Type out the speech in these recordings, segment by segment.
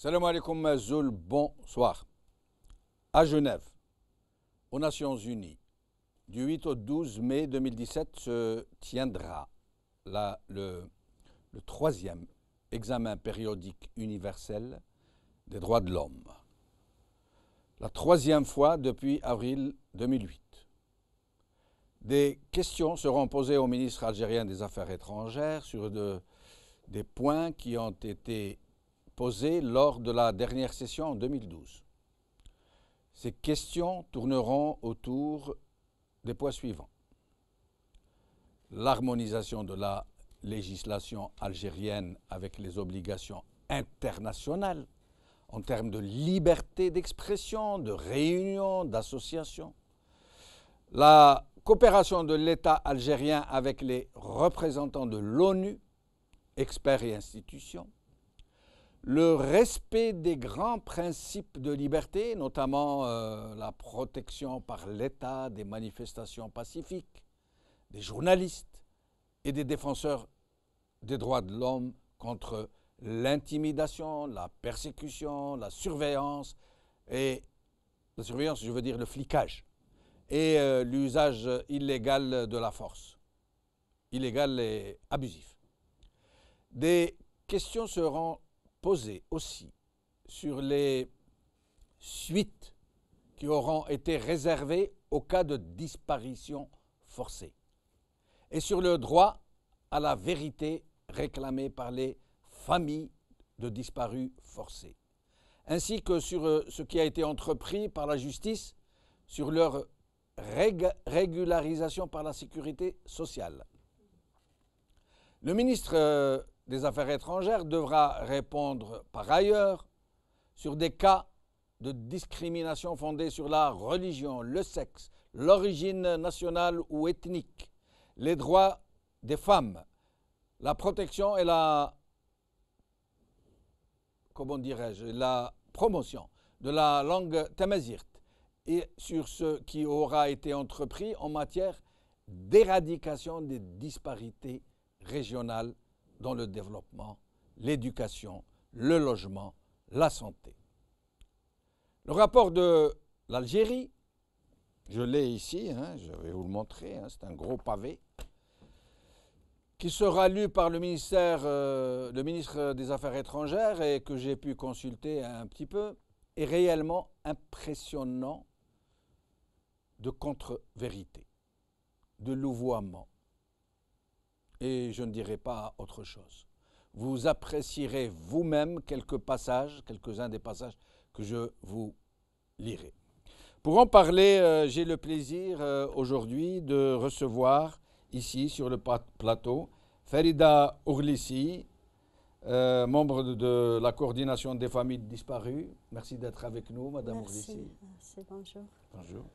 Salam alaikum Mazoul, bonsoir. À Genève, aux Nations Unies, du 8 au 12 mai 2017 se tiendra le troisième examen périodique universel des droits de l'homme. La troisième fois depuis avril 2008. Des questions seront posées au ministre algérien des Affaires étrangères sur des points qui ont été posés lors de la dernière session en 2012. Ces questions tourneront autour des points suivants. L'harmonisation de la législation algérienne avec les obligations internationales en termes de liberté d'expression, de réunion, d'association. La coopération de l'État algérien avec les représentants de l'ONU, experts et institutions. Le respect des grands principes de liberté, notamment la protection par l'État des manifestations pacifiques, des journalistes et des défenseurs des droits de l'homme contre l'intimidation, la persécution, la surveillance, et la surveillance, je veux dire le flicage, et l'usage illégal de la force, illégal et abusif. Des questions seront posées aussi sur les suites qui auront été réservées au cas de disparition forcée et sur le droit à la vérité réclamé par les familles de disparus forcés, ainsi que sur ce qui a été entrepris par la justice sur leur régularisation par la sécurité sociale. Le ministre des Affaires étrangères devra répondre par ailleurs sur des cas de discrimination fondée sur la religion, le sexe, l'origine nationale ou ethnique, les droits des femmes, la protection et la promotion de la langue tamazight et sur ce qui aura été entrepris en matière d'éradication des disparités régionales dans le développement, l'éducation, le logement, la santé. Le rapport de l'Algérie, je l'ai ici, je vais vous le montrer, c'est un gros pavé, qui sera lu par le ministre des Affaires étrangères et que j'ai pu consulter un petit peu, est réellement impressionnant de contre-vérité, de louvoiement. Et je ne dirai pas autre chose. Vous apprécierez vous-même quelques-uns des passages que je vous lirai. Pour en parler, j'ai le plaisir aujourd'hui de recevoir ici sur le plateau Farida Ourlissi, membre de la coordination des familles disparues. Merci d'être avec nous, Madame Ourlissi. Merci, bonjour. Bonjour.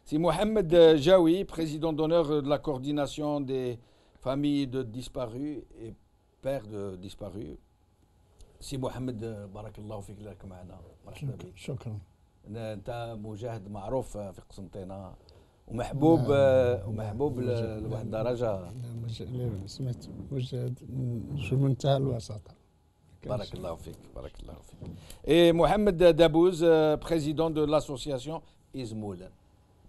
C'est Mohamed Jaoui, président d'honneur de la coordination des famille de disparus et père de disparus. سي محمد بارك الله فيك لك معنا. مرحبا بك. شكرا. انت مجاهد معروف في قسنطينه ومحبوب لواحد الدرجه. سمعت مجاهد شو منتهى الوساطه. بارك الله فيك بارك الله فيك. Et Mohamed Dabouz, président de l'association Izmoul.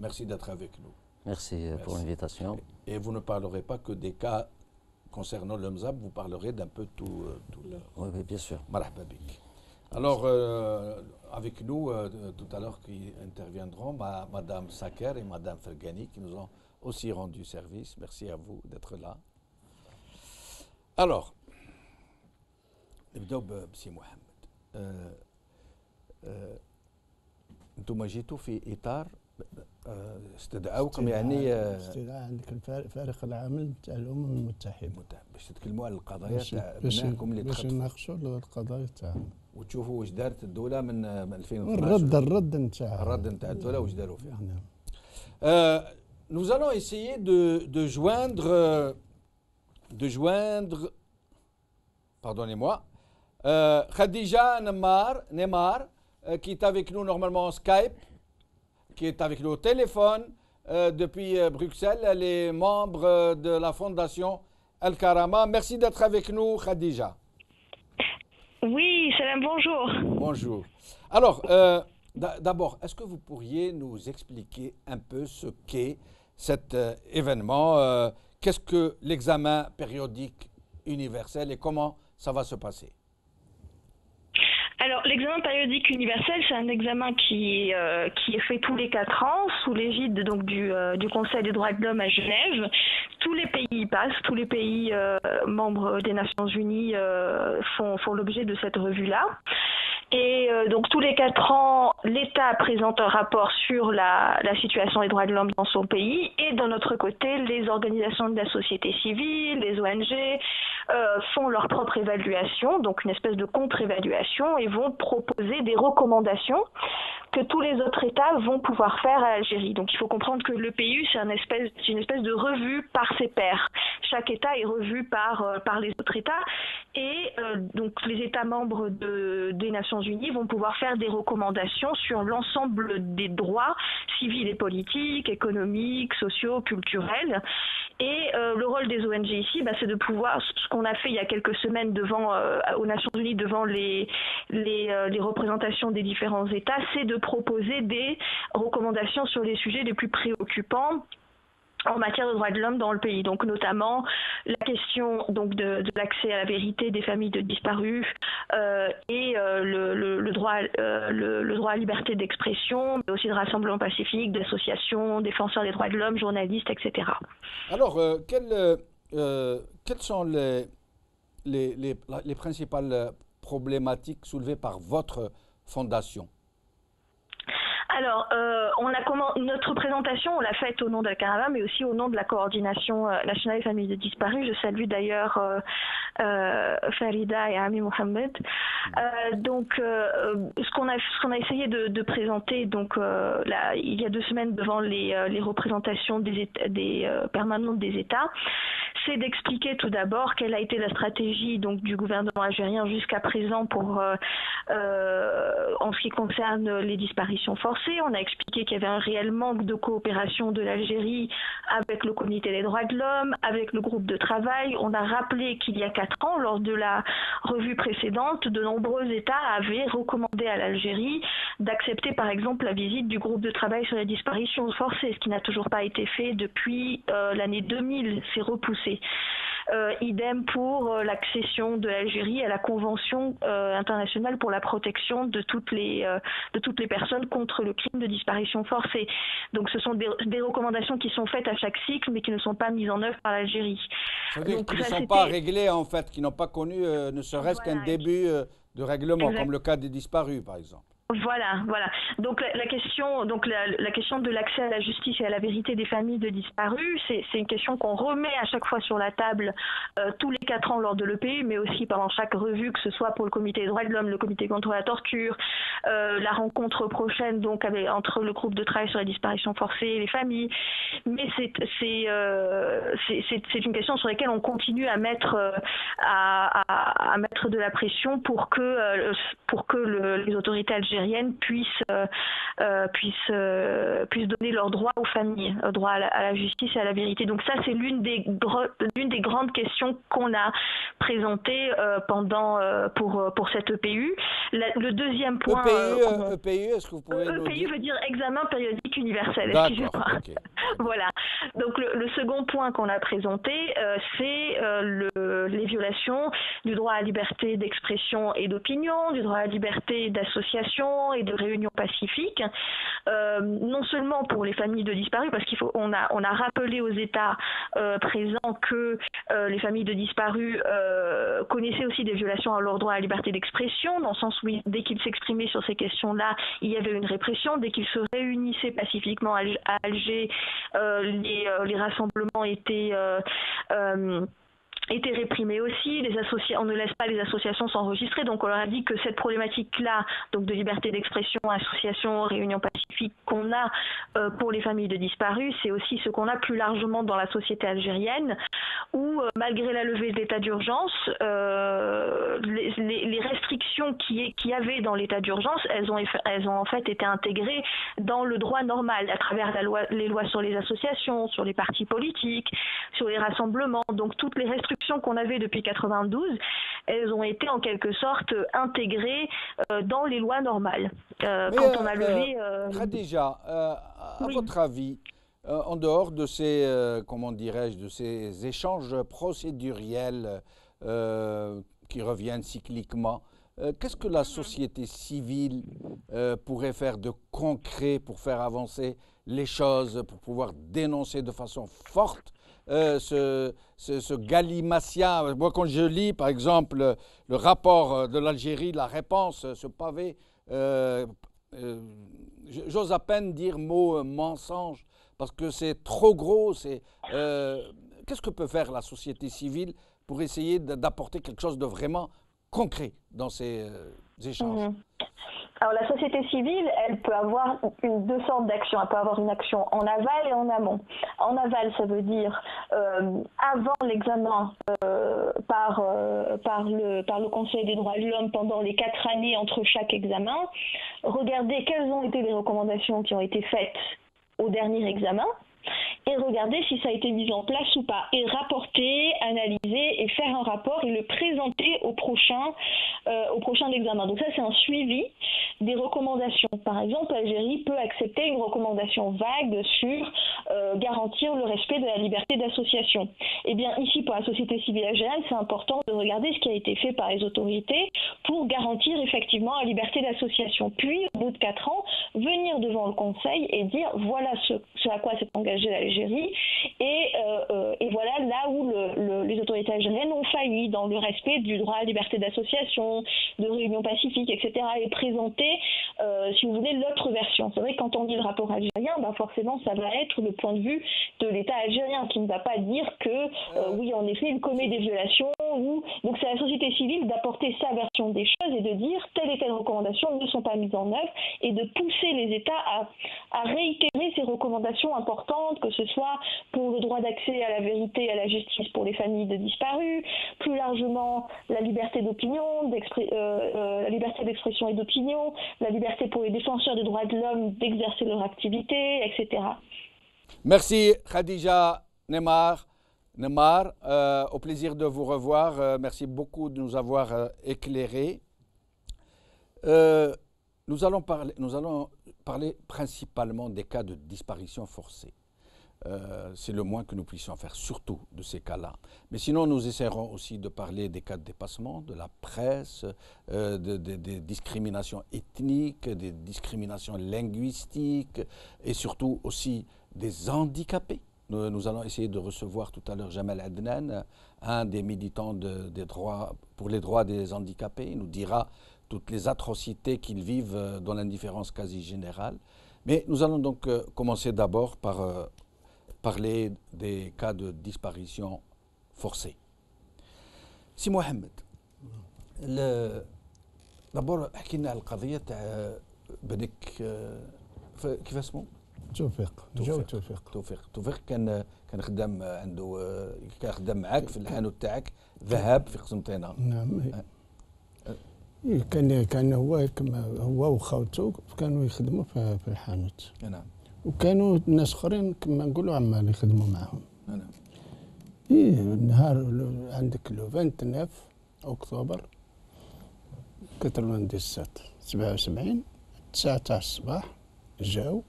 Merci d'être avec nous. Merci pour l'invitation. Et vous ne parlerez pas que des cas concernant le Mzab, vous parlerez d'un peu tout. Oui, bien sûr. Marhaba bik. Alors, avec nous, tout à l'heure, qui interviendront, Madame Saker et Madame Fergani, qui nous ont aussi rendu service. Merci à vous d'être là. Alors, نبداو بسي محمد. انتم جيتوا في اطار استدعاوكم يعني استدعاء عندك الفارق العمل تاع الامم المتحده باش تتكلموا على القضايا تاع ابنائكم اللي باش نناقشوا القضايا تاعهم وتشوفوا واش دارت الدوله من 2012 الرد نتاعها نتاع الدوله واش داروا فيها. Nous allons essayer de joindre pardonnez-moi Khadija Neymar qui est avec nous normalement en Skype, qui est avec nous au téléphone depuis Bruxelles. Elle est membre de la fondation Al-Karama. Merci d'être avec nous, Khadija. Oui, salam, bonjour. Bonjour. Alors, d'abord, est-ce que vous pourriez nous expliquer un peu ce qu'est cet événement? Qu'est-ce que l'examen périodique universel et comment ça va se passer? Alors, l'examen périodique universel, c'est un examen qui est fait tous les 4 ans sous l'égide donc du Conseil des droits de l'homme à Genève. Tous les pays y passent, tous les pays membres des Nations Unies font l'objet de cette revue-là. Et donc tous les 4 ans, l'État présente un rapport sur la situation des droits de l'homme dans son pays, et d'un autre côté, les organisations de la société civile, les ONG, font leur propre évaluation, donc une espèce de contre-évaluation, et vont proposer des recommandations que tous les autres États vont pouvoir faire à l'Algérie. Donc il faut comprendre que le PU, c'est une espèce de revue par ses pairs. Chaque État est revu par les autres États, et donc les États membres des Nations Unies vont pouvoir faire des recommandations sur l'ensemble des droits civils et politiques, économiques, sociaux, culturels. Et le rôle des ONG ici, c'est de pouvoir, ce qu'on a fait il y a quelques semaines aux Nations Unies devant les représentations des différents États, c'est de proposer des recommandations sur les sujets les plus préoccupants en matière de droits de l'homme dans le pays, donc notamment la question donc de l'accès à la vérité des familles de disparus et le droit à la liberté d'expression, mais aussi de rassemblement pacifique, d'associations, défenseurs des droits de l'homme, journalistes, etc. Alors, quelles sont les principales problématiques soulevées par votre fondation? Alors, notre présentation, on l'a faite au nom de la Caravane, mais aussi au nom de la coordination nationale des familles de disparus. Je salue d'ailleurs Farida et Ami Mohamed. Ce qu'on a essayé de présenter, il y a 2 semaines devant les représentations des permanentes des États, c'est d'expliquer tout d'abord quelle a été la stratégie du gouvernement algérien jusqu'à présent en ce qui concerne les disparitions forcées. On a expliqué qu'il y avait un réel manque de coopération de l'Algérie avec le Comité des droits de l'homme, avec le groupe de travail. On a rappelé qu'il y a 4 ans, lors de la revue précédente, de nombreux États avaient recommandé à l'Algérie d'accepter par exemple la visite du groupe de travail sur les disparitions forcées, ce qui n'a toujours pas été fait depuis l'année 2000, c'est repoussé. Idem pour l'accession de l'Algérie à la Convention internationale pour la protection de toutes les personnes contre le crime de disparition forcée. Donc ce sont des recommandations qui sont faites à chaque cycle, mais qui ne sont pas mises en œuvre par l'Algérie. C'est-à-dire qu'ils ne sont pas réglés, en fait, qui n'ont pas connu ne serait-ce qu'un début de règlement, comme le cas des disparus, par exemple. Voilà. Donc la question de l'accès à la justice et à la vérité des familles de disparus, c'est une question qu'on remet à chaque fois sur la table tous les 4 ans lors de l'EPU, mais aussi pendant chaque revue, que ce soit pour le Comité des droits de l'homme, le Comité contre la torture, la rencontre prochaine entre le groupe de travail sur les disparitions forcées et les familles. Mais c'est une question sur laquelle on continue à mettre de la pression pour que les autorités algériennes puissent donner leurs droits aux familles, droit à la justice et à la vérité. Donc ça, c'est l'une des grandes questions qu'on a présentées pour cette EPU. Le deuxième point... EPU, est-ce que vous pouvez nous dire? EPU veut dire examen périodique universel. D'accord, okay. Voilà. Donc le second point qu'on a présenté, c'est les violations du droit à la liberté d'expression et d'opinion, du droit à la liberté d'association et de réunion pacifique, non seulement pour les familles de disparus, parce qu'on a rappelé aux États présents que les familles de disparus connaissaient aussi des violations à leur droit à la liberté d'expression, dans le sens où dès qu'ils s'exprimaient sur ces questions-là, il y avait une répression. Dès qu'ils se réunissaient pacifiquement à Alger, les rassemblements étaient réprimés aussi. On ne laisse pas les associations s'enregistrer, donc on leur a dit que cette problématique-là, donc de liberté d'expression, association, réunion pacifique qu'on a pour les familles de disparus, c'est aussi ce qu'on a plus largement dans la société algérienne, où, malgré la levée de l'état d'urgence, les restrictions qu'il y avait dans l'état d'urgence, elles ont en fait été intégrées dans le droit normal, à travers les lois sur les associations, sur les partis politiques, sur les rassemblements. Donc toutes les restrictions qu'on avait depuis 92, elles ont été en quelque sorte intégrées dans les lois normales. Quand on a levé... Khadija, à votre avis, en dehors de ces, comment dirais-je, de ces échanges procéduriels qui reviennent cycliquement, qu'est-ce que la société civile pourrait faire de concret pour faire avancer les choses, pour pouvoir dénoncer de façon forte ce galimatia? Moi, quand je lis, par exemple, le rapport de l'Algérie, la réponse, ce pavé, j'ose à peine dire mot mensonge, parce que c'est trop gros. Qu'est-ce que peut faire la société civile pour essayer d'apporter quelque chose de vraiment concret dans ces échanges? Alors la société civile, elle peut avoir deux sortes d'actions. Elle peut avoir une action en aval et en amont. En aval, ça veut dire avant l'examen par le Conseil des droits de l'homme pendant les 4 années entre chaque examen, regarder quelles ont été les recommandations qui ont été faites au dernier examen, et regarder si ça a été mis en place ou pas, et rapporter, analyser et faire un rapport et le présenter au prochain examen. Donc ça, c'est un suivi des recommandations. Par exemple, l'Algérie peut accepter une recommandation vague sur garantir le respect de la liberté d'association. Eh bien, ici, pour la société civile algérienne, c'est important de regarder ce qui a été fait par les autorités pour garantir effectivement la liberté d'association. Puis, au bout de 4 ans, venir devant le Conseil et dire voilà ce à quoi s'est engagée l'Algérie et voilà là où les autorités algériennes ont failli dans le respect du droit à la liberté d'association, de réunion pacifique, etc. et présenter, si vous voulez, l'autre version. C'est vrai que quand on dit le rapport algérien, forcément ça va être le point de vue de l'État algérien qui ne va pas dire que oui, en effet, il commet des violations. Donc c'est à la société civile d'apporter sa version des choses et de dire telle et telle recommandation ne sont pas mises en œuvre et de pousser les États à réitérer ces recommandations importantes, que ce soit pour le droit d'accès à la vérité et à la justice pour les familles de disparus, plus largement la liberté d'opinion, la liberté d'expression et d'opinion, la liberté pour les défenseurs des droits de l'homme d'exercer leur activité, etc. Merci Khadija Nemar. Au plaisir de vous revoir. Merci beaucoup de nous avoir éclairés. Nous allons parler principalement des cas de disparition forcée. C'est le moins que nous puissions faire, surtout de ces cas-là. Mais sinon, nous essaierons aussi de parler des cas de dépassement, de la presse, des discriminations ethniques, des discriminations linguistiques et surtout aussi des handicapés. Nous allons essayer de recevoir tout à l'heure Jamal Adnan, un des militants pour les droits des handicapés. Il nous dira toutes les atrocités qu'ils vivent dans l'indifférence quasi générale. Mais nous allons donc commencer d'abord par parler des cas de disparition forcée. سي محمد d'abord احكي لنا على القضيه تاع بنك كيف اسمه؟ توفيق كان خدام عنده كان خدام معاك في الحانوت تاعك ذهب في قسنطينه. نعم. كان هو وخوته كانوا يخدموا في الحانوت. نعم. وكانوا ناس اخرين كما نقولوا عمال يخدموا معهم. نعم. نهار عندك لو 29 اكتوبر 97 9 تاع الصباح جاو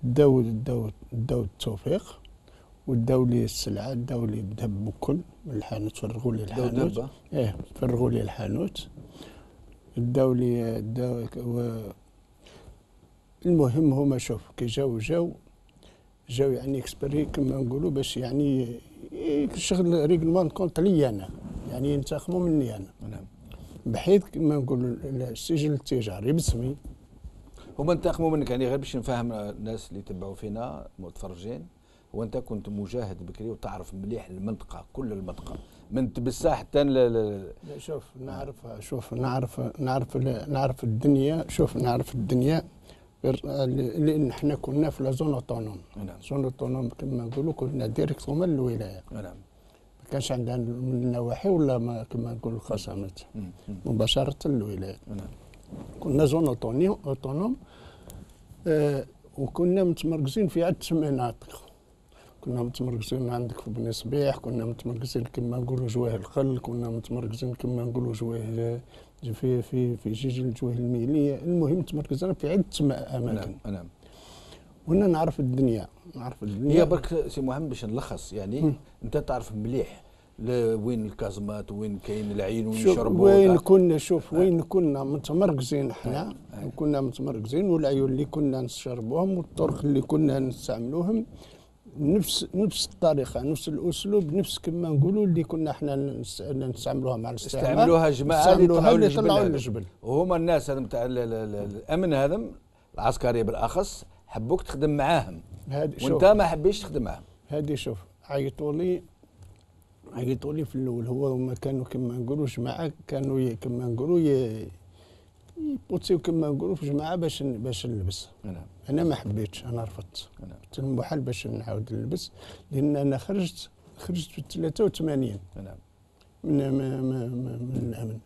داو التوفيق وداو لي السلعه، داو لي ذهب بكل من الحانوت، فرغوا لي الحانوت. فرغوا لي الحانوت، داو لي المهم هما شوف كي جاو يعني اكسبري كما نقولوا باش يعني الشغل ريغلمون كونت لي انا، يعني ينتقموا مني انا. نعم. بحيث كما نقولوا السجل التجاري باسمي. هما انتقموا منك يعني غير باش نفهم الناس اللي تبعوا فينا متفرجين، هو انت كنت مجاهد بكري وتعرف مليح المنطقه، كل المنطقه من تبسا حتى شوف نعرف الدنيا. شوف نعرف الدنيا لان احنا كنا في لا زون اوتونوم. نعم. زون اوتونوم كما نقولوا كنا ديريكتومون للولايه. نعم. كانش عندها من النواحي ولا ما كما نقول الخصامات مباشرة للولايات. كنا زون اوتونوم وكنا متمركزين في عدة مناطق. كنا متمركزين عندك في بني صبيح، كنا متمركزين كما نقولوا جواه الخل، كنا متمركزين كما نقولوا جواه في جيج الجواه الميلية. المهم تمركزنا في عدة أماكن. نعم. وانا نعرف الدنيا. هي برك سي محمد باش نلخص يعني انت تعرف مليح وين الكازمات وين كاين العين وين يشربوا. وين كنا وين كنا متمركزين احنا. كنا متمركزين والعيون اللي كنا نشربوهم والطرق اللي كنا نستعملوهم نفس الطريقه، نفس الاسلوب، نفس كما نقولوا اللي كنا احنا نستعملوها مع الاستعمار. استعملوها جماعه اللي طلعوا للجبل. وهما الناس هذم تاع الامن هذم العسكريه بالاخص حبوك تخدم معاهم وانت ما حبيتش تخدم معاهم. هذه شوف عيطوا لي في الاول. هما كانوا كما نقولوا جماعه، كانوا كما نقولوا يبوتيو كما نقولوا في جماعه باش نلبس. انا ما حبيتش، انا رفضت. قلت لهم محال باش نعاود نلبس، لان انا خرجت في 83 من الامن.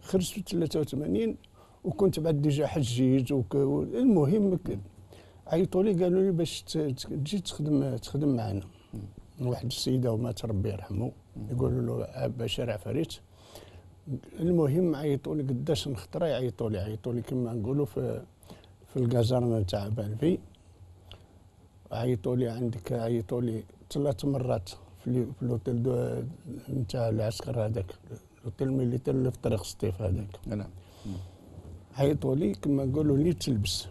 خرجت في 83 وكنت بعد ديجا حجيت. المهم عيطوا لي قالوا لي باش تجي تخدم معنا. واحد السيده ومات ربي يرحمه يقولوا له بشير عفاريت. المهم عيطوا لي قداش نخطره، عيطوا لي كما نقولوا في الكازارنه تاع بالفي. عيطوا لي 3 مرات في الاوتيل نتاع العسكر هذاك، الاوتيل ميليتير اللي في طريق سطيف هذاك. نعم. عيطوا لي كما نقولوا لي تلبس.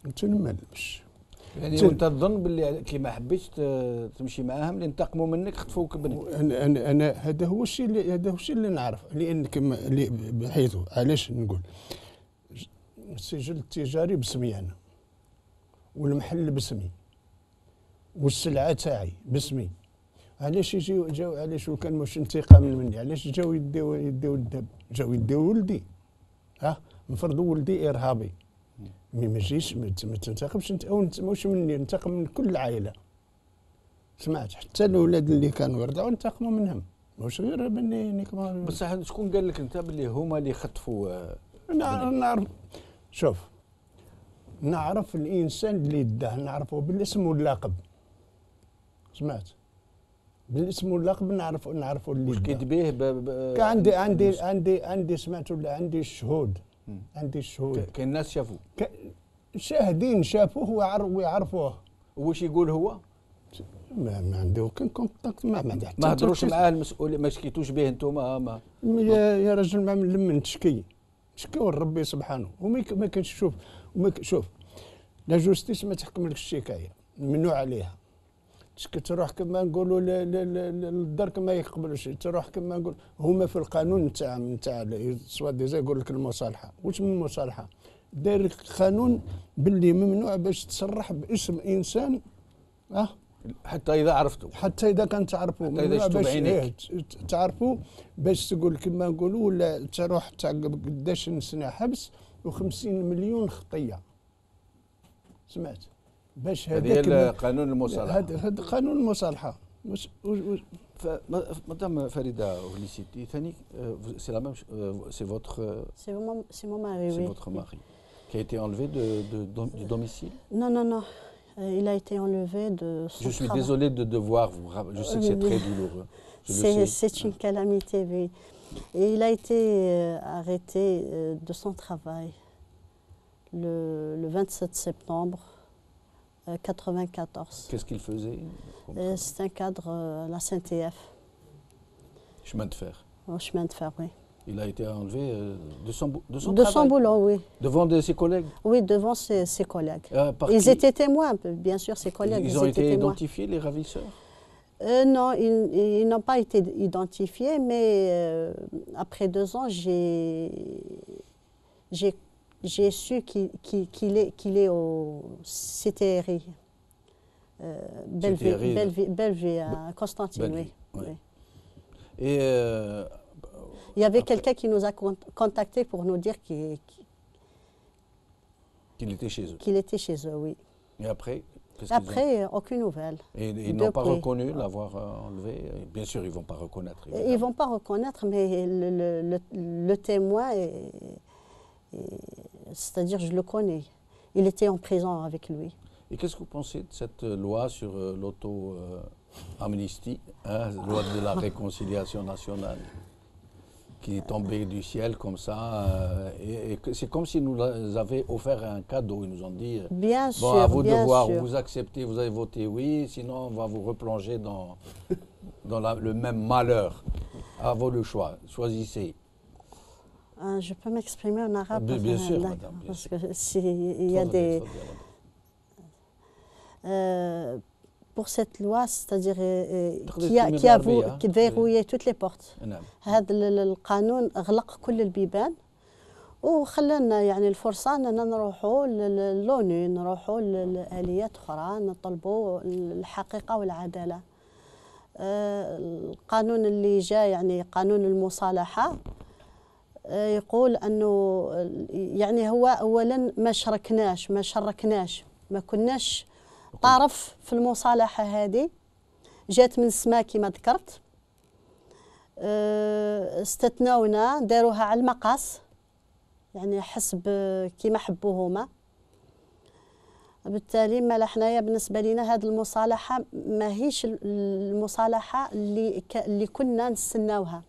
قلت لهم ما نلبسش. يعني وانت تظن باللي كي ما حبيتش تمشي معاهم اللي انتقموا منك خطفوك بنك. انا هذا هو الشيء اللي نعرف، لان كما بحيث علاش نقول السجل التجاري باسمي انا، والمحل باسمي، والسلعه تاعي باسمي. علاش جاو علاش كان مش انتقام مني؟ علاش جاو يديو الذهب؟ جاو يديو ولدي. نفرضوا ولدي ارهابي، ما تجيش ما تنتقمش انت، او مش مني، ننتقم من كل العائله. سمعت حتى الاولاد اللي كانوا يرضعوا ننتقموا منهم، مش غير مني كما. بصح شكون قال لك انت باللي هما اللي خطفوا؟ نعرف. شوف نعرف الانسان اللي داه، نعرفه بالاسم واللقب. سمعت بالاسم واللقب نعرفه اللي واش كيدبيه عندي سمعت ولا عندي الشهود. عندي الشهود. كاين ناس شافوه، شاهدين شافوه ويعرفوه. واش يقول هو؟ ما عنده كان كونتاكت ما هضروش معاه المسؤول، ما شكيتوش به انتم؟ يا رجل ما لمن تشكيو لربي سبحانه. وما كانش شوف لا جوستيس ما تحكملكش الشكايه ممنوع عليها. تروح كما نقولوا للدرك ما يقبلوش، تروح كما نقول هما في القانون نتاع سوا ديزا يقول لك المصالحه. واش من المصالحه؟ داير قانون باللي ممنوع باش تصرح باسم انسان حتى اذا عرفته، حتى اذا كان تعرفوا، حتى اذا شفتوا بعينيك تعرفوا باش تقول كما نقولوا، ولا تروح تعقب قداش سنه حبس و50 مليون خطيه. سمعت؟ باش هذا قانون المصالحه. هذا قانون المصالحه. مدام فريده Oghlichity, ثاني c'est la même, c'est votre. C'est mon mari, c'est votre mari qui a été enlevé du domicile. Non. Il a été enlevé de son Je suis travail. désolé de devoir vous rappeler, je sais que c'est très douloureux. C'est une calamité, oui. Et il a été arrêté de son travail le 27 septembre 94. Qu'est-ce qu'il faisait? C'est un cadre à la CNTF. Chemin de fer. Au chemin de fer, oui. Il a été enlevé de son boulot, oui. Devant ses collègues? Oui, devant ses collègues. Ils étaient témoins, bien sûr, ses collègues. Ils ont été identifiés, les ravisseurs? Non, ils n'ont pas été identifiés, mais après 2 ans, j'ai su qu'il est au CTRI. Bellevue, à Constantine, oui. Et il y avait quelqu'un qui nous a contactés pour nous dire qu'il était chez eux. Qu'il était chez eux, oui. Et après? Après, aucune nouvelle. Et ils n'ont pas reconnu l'avoir enlevé. Bien sûr, ils ne vont pas reconnaître. Évidemment. Ils ne vont pas reconnaître, mais le témoin, c'est-à-dire je le connais. Il était en prison avec lui. Et qu'est-ce que vous pensez de cette loi sur l'auto-amnistie, loi de la réconciliation nationale, qui est tombée du ciel comme ça, et c'est comme s'ils nous avaient offert un cadeau. Ils nous ont dit, bien bon, sûr, à vous de voir, sûr. vous acceptez, vous avez voté oui, sinon on va vous replonger dans le même malheur. À vous le choix, choisissez. Je peux m'exprimer en arabe? Bien sûr, madame. Bien parce sûr. que il y a des... pour cette loi, c'est-à-dire qui verrouillait toutes les portes. هذا القانون أغلق كل البيبان وخلنا يعني الفرصة أننا نروحوا للونو، نروحوا لآليات أخرى، نطلبوا الحقيقة والعدالة. القانون اللي جاء يعني قانون المصالحة يقول أنه يعني هو أولا ما شركناش ما كناش طرف في المصالحة هذه، جات من السماء كما ذكرت. استثناونا داروها على المقاس، يعني حسب كما حبوا هما. بالتالي ما حنايا بالنسبة لنا هذه المصالحة ماهيش المصالحة اللي كنا نستناوها.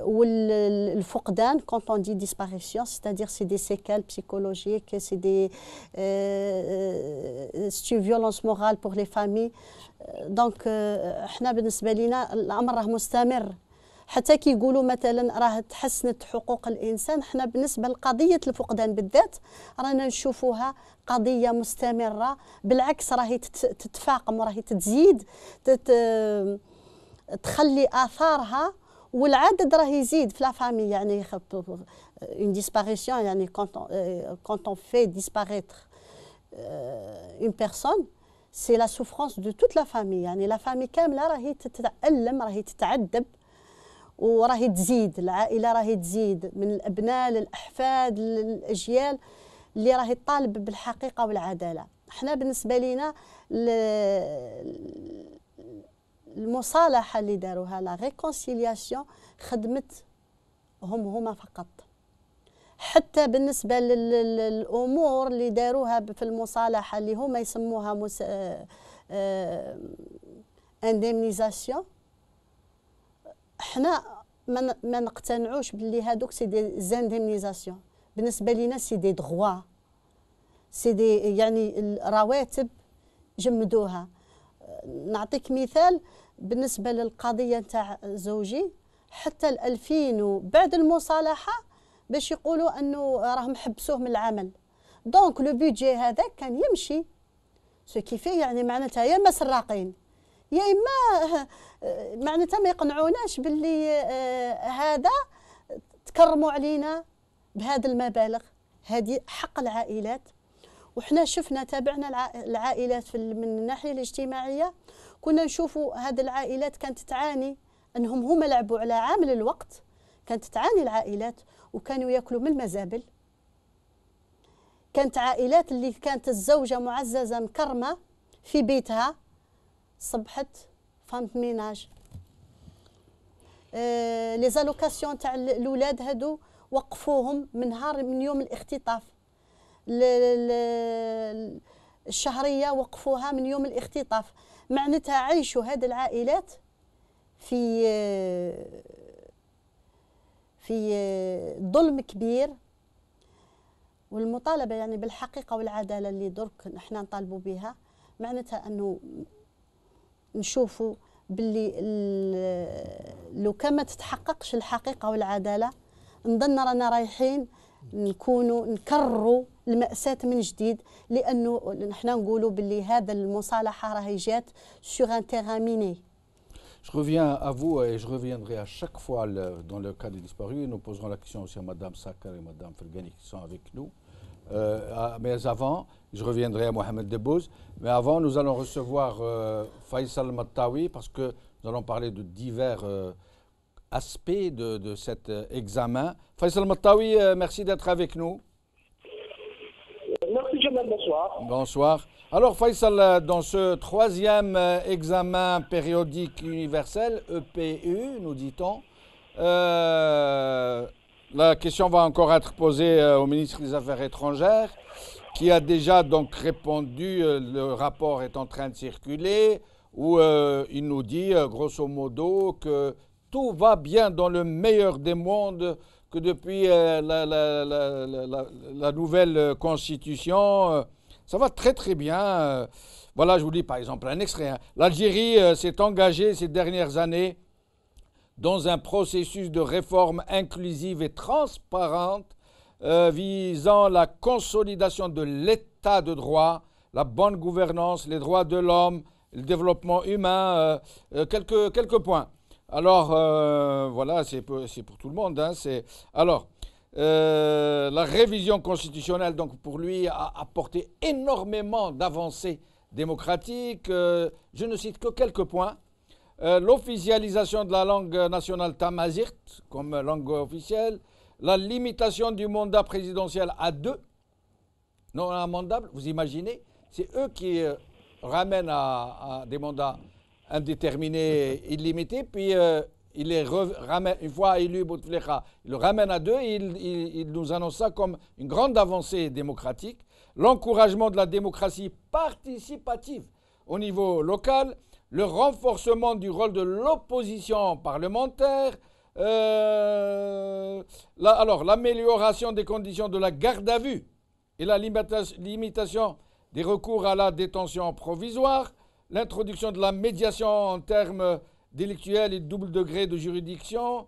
والفقدان quand on dit disparition, c'est-à-dire c'est des séquelles psychologiques, c'est une violence morale pour les familles. Donc احنا بالنسبة لنا الأمر راه مستمر، حتى كي يقولوا مثلا راه تحسنت حقوق الإنسان، احنا بالنسبة لقضية الفقدان بالذات رانا نشوفوها قضية مستمرة، بالعكس راهي تتفاقم وراهي تزيد تخلي آثارها، والعدد راه يزيد في لا فامي. يعني une disparition يعني quand on fait disparaître une personne, c'est la souffrance de toute la famille. يعني لا فامي كامله راهي تتألم، راهي تتعذب وراهي تزيد، العائله راهي تزيد من الابناء للاحفاد للاجيال اللي راهي طالب بالحقيقه والعداله. احنا بالنسبه لينا المصالحة اللي داروها لا ريكونسيلياسيون خدمت هما فقط. حتى بالنسبة للأمور اللي داروها في المصالحة اللي هما يسموها اندemnisation، احنا ما نقتنعوش باللي هادوك سي دي زاندemnisation. بالنسبة لنا سي دي دروا، سي دي يعني الرواتب جمدوها. نعطيك مثال بالنسبة للقضية نتاع زوجي، حتى 2000 وبعد المصالحة باش يقولوا أنه راهم حبسوه من العمل، دونك لو بيدجي هذا كان يمشي، سو كيفي يعني معناتها يا ما سراقين يا إما معناتها ما يقنعوناش باللي هذا تكرموا علينا بهذا المبالغ. هذه حق العائلات، وحنا شفنا تابعنا العائلات من الناحية الاجتماعية، كنا نشوفوا هذه العائلات كانت تعاني، أنهم هما لعبوا على عامل الوقت، كانت تعاني العائلات وكانوا يأكلوا من المزابل. كانت عائلات اللي كانت الزوجة معززة مكرمة في بيتها صبحت فامت ميناج. لي زالوكاسيون تاع الأولاد هادو وقفوهم من يوم الاختطاف. الشهرية وقفوها من يوم الاختطاف. معناتها عيشوا هذه العائلات في ظلم كبير. والمطالبة يعني بالحقيقة والعدالة اللي درك نحن نطالبوا بها، معناتها أنه نشوفوا باللي لو كان ما تتحققش الحقيقة والعدالة نظن رانا رايحين نكرروا المأساة من جديد، لأنه نحن نقولوا باللي هذا المصالحة راهي جات sur un terrain miné. Je reviens à vous et je reviendrai à chaque fois dans le cas des disparus. Nous poserons la question aussi à Madame Sakar et Madame Fergani qui sont avec nous. Mais avant, je reviendrai à Mohamed Debbouz. Mais avant, nous allons recevoir Faisal Mattawi parce que nous allons parler de divers aspects de cet examen. Faisal Mattawi, merci d'être avec nous. Merci, bonsoir. Bonsoir. Alors Faisal, dans ce troisième examen périodique universel, EPU, nous dit-on, la question va encore être posée au ministre des Affaires étrangères, qui a déjà donc répondu, le rapport est en train de circuler, où il nous dit grosso modo que tout va bien dans le meilleur des mondes, que depuis la nouvelle constitution, ça va très très bien. Voilà, je vous dis par exemple un extrait. L'Algérie s'est engagée ces dernières années dans un processus de réforme inclusive et transparente visant la consolidation de l'état de droit, la bonne gouvernance, les droits de l'homme, le développement humain, quelques points. Alors, voilà, c'est pour tout le monde. Hein, alors, la révision constitutionnelle, donc, pour lui, a apporté énormément d'avancées démocratiques. Je ne cite que quelques points. L'officialisation de la langue nationale tamazight comme langue officielle, la limitation du mandat présidentiel à 2, non amendable, vous imaginez, c'est eux qui ramènent à des mandats indéterminés, illimités, puis il les ramène, une fois élu Bouteflika, il le ramène à 2 et il nous annonce ça comme une grande avancée démocratique. L'encouragement de la démocratie participative au niveau local, le renforcement du rôle de l'opposition parlementaire, alors l'amélioration des conditions de la garde à vue et la limitation des recours à la détention provisoire, l'introduction de la médiation en termes délictuels et de double degré de juridiction,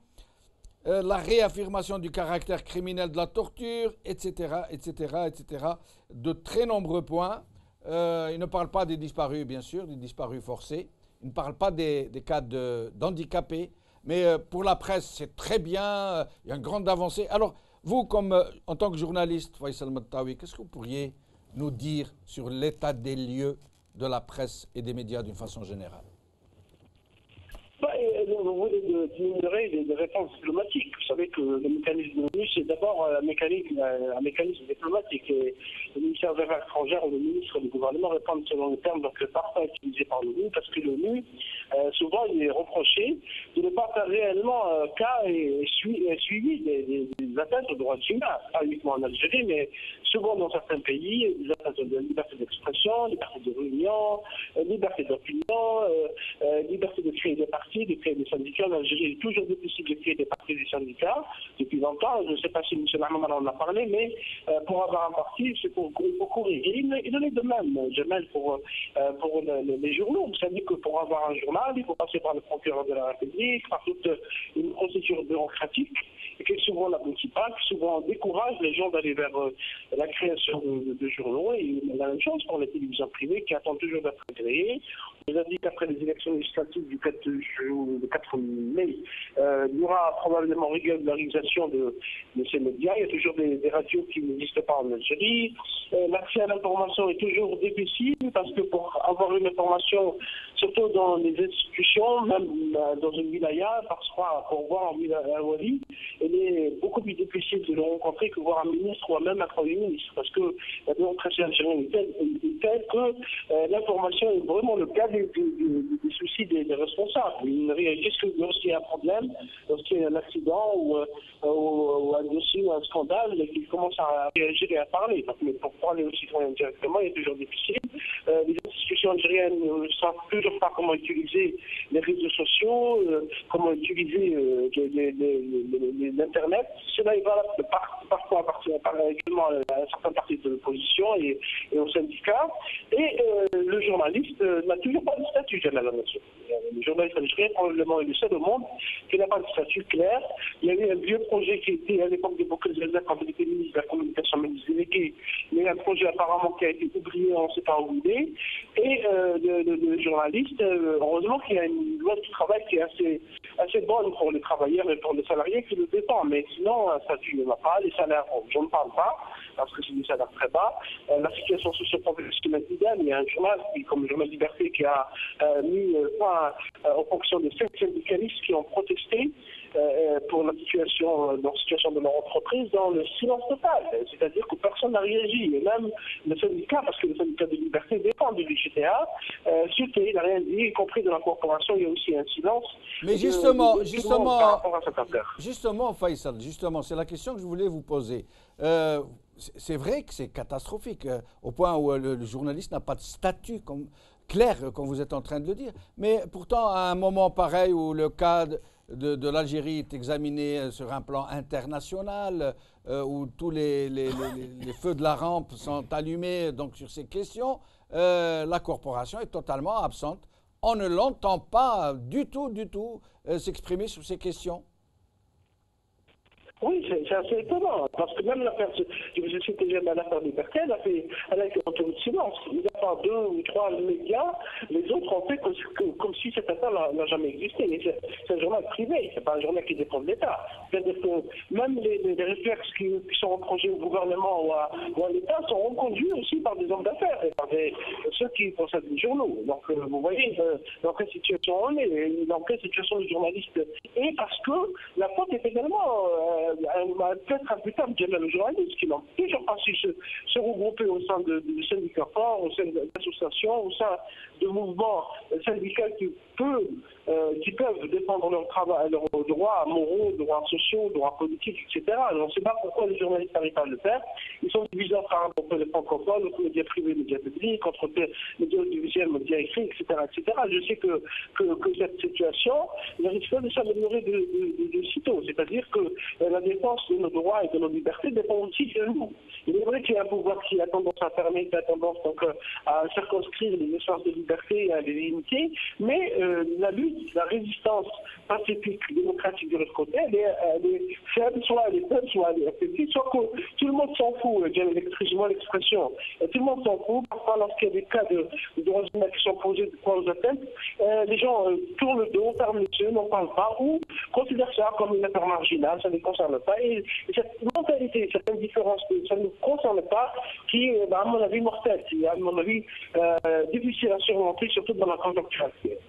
la réaffirmation du caractère criminel de la torture, etc., etc., etc. De très nombreux points. Il ne parle pas des disparus, bien sûr, des disparus forcés. Il ne parle pas des cas d'handicapés. Mais pour la presse, c'est très bien. Il y a une grande avancée. Alors, vous, en tant que journaliste, Faisal Mattawi, qu'est-ce que vous pourriez nous dire sur l'état des lieux de la presse et des médias d'une façon générale? Vous voulez diminuer des réponses diplomatiques. Vous savez que le mécanisme de l'ONU, c'est d'abord un mécanisme diplomatique. Et le ministère des Affaires étrangères ou le ministre du gouvernement répondent selon le terme donc le parfum utilisé par l'ONU, parce que l'ONU, souvent, il est reproché de ne pas faire réellement cas et suivi des atteintes aux droits humains, pas uniquement en Algérie, mais souvent dans certains pays, des atteintes de la liberté d'expression, liberté de réunion, liberté d'opinion, liberté de créer des partis, de créer des syndicats. En Algérie, il est toujours difficile de créer des partis et des syndicats depuis longtemps. Je ne sais pas si M. Mahmoud en a parlé, mais pour avoir un parti, c'est pour courir. Et il en est de même, Jamel, pour les journaux. Vous savez que pour avoir un journal, il faut passer par le procureur de la République, par toute une procédure bureaucratique, et qui souvent n'aboutit pas, qui souvent décourage les gens d'aller vers la création de journaux. Et la même chose pour les télévisions privées qui attendent toujours d'être agréées. On nous a dit qu'après les élections législatives du 4 mai, il y aura probablement régularisation de ces médias. Il y a toujours des radios qui n'existent pas en Algérie. L'accès à l'information est toujours difficile parce que pour avoir une information, surtout dans les institutions, même dans une wilaya, parfois pour voir un wali, il est beaucoup plus difficile de le rencontrer que voir un ministre ou même un premier ministre, parce que la démocratie algérienne est telle que l'information est vraiment le cas des soucis des responsables. Ils réagissent que lorsqu'il y a un problème, lorsqu'il y a un accident ou un dossier ou un scandale, ils commencent à réagir et à parler. Mais pour parler aux citoyens directement, il est toujours difficile. Les institutions algériennes ne savent toujours pas comment utiliser les réseaux sociaux, comment utiliser l'Internet. Cela est valable parfois également à certains partis de l'opposition et aux syndicats. Et le journaliste n'a toujours pas de statut à la nation. Le journaliste algérien probablement est le seul au monde qui n'a pas de statut clair. Il y avait un vieux projet qui était à l'époque de Boukele quand il était ministre de la communication, ministre délégué. Il y a un projet apparemment qui a été oublié, on ne sait pas où il est. Et le journaliste, heureusement qu'il y a une loi du travail qui est assez bonne pour les travailleurs et pour les salariés qui le dépendent. Mais sinon, un statut ne va pas. Les salaires, je ne parle pas, parce que c'est des salaires très bas. La situation socio-professionnelle idem. Il y a un journal, comme le journal Liberté, qui a mis fin aux fonctions de 7 syndicalistes qui ont protesté pour la situation de leur entreprise dans le silence total. C'est-à-dire que personne n'a réagi. Et même le syndicat, parce que le syndicat de liberté dépend du GTA, il n'a rien dit, y compris de la corporation, il y a aussi un silence. Mais justement, Faisal, c'est la question que je voulais vous poser. C'est vrai que c'est catastrophique, au point où le journaliste n'a pas de statut clair, comme vous êtes en train de le dire. Mais pourtant, à un moment pareil où le cas de l'Algérie est examiné sur un plan international, où tous les feux de la rampe sont allumés donc, sur ces questions, la corporation est totalement absente. On ne l'entend pas du tout s'exprimer sur ces questions. Oui, c'est assez étonnant, parce que même l'affaire, je vous ai cité l'affaire Liberté, elle a été entourée de silence. Il n'y a pas 2 ou 3 médias, les autres ont fait comme si cette affaire n'a jamais existé. C'est un journal privé, c'est pas un journal qui dépend de l'État. C'est-à-dire que même les réflexes qui sont reprochés au gouvernement ou à l'État sont reconduits aussi par des hommes d'affaires et par ceux qui possèdent les journaux. Donc vous voyez dans quelle situation on est, dans quelle situation le journaliste est, parce que la faute est également peut-être imputable de journalistes qui n'ont toujours pas su se regrouper au sein de syndicats forts, au sein d'associations, au sein de mouvements syndicaux qui peuvent défendre leur travail, leurs droits moraux, droits sociaux, droits politiques, etc. Alors, on ne sait pas pourquoi les journalistes n'arrivent pas à le faire. Ils sont divisés entre les francophones, entre les médias privés, les médias publics, entre les médias audiovisuels, les médias écrits, etc., etc. Je sais que cette situation risque de s'améliorer de sitôt. C'est-à-dire que la défense de nos droits et de nos libertés dépend aussi de nous. Il est vrai qu'il y a un pouvoir qui a tendance à fermer, qui a tendance donc à circonscrire les espaces de liberté et à les limiter, mais la lutte, la résistance pacifique, démocratique de l'autre côté, elle est faible, soit elle est faible, soit elle est affaiblie, soit que tout le monde s'en fout, excusez-moi l'expression, tout le monde s'en fout. Parfois, lorsqu'il y a des cas de droits humains qui sont posés de points aux atteintes, les gens tournent le dos, ferment les yeux, n'en parlent pas, ou considèrent ça comme une affaire marginale, ça ne les concerne pas. Et cette mentalité, cette indifférence, ça ne nous concerne pas, qui est, à mon avis, mortelle, qui est, à mon avis, difficile à surmonter, surtout dans la conjoncture actuelle.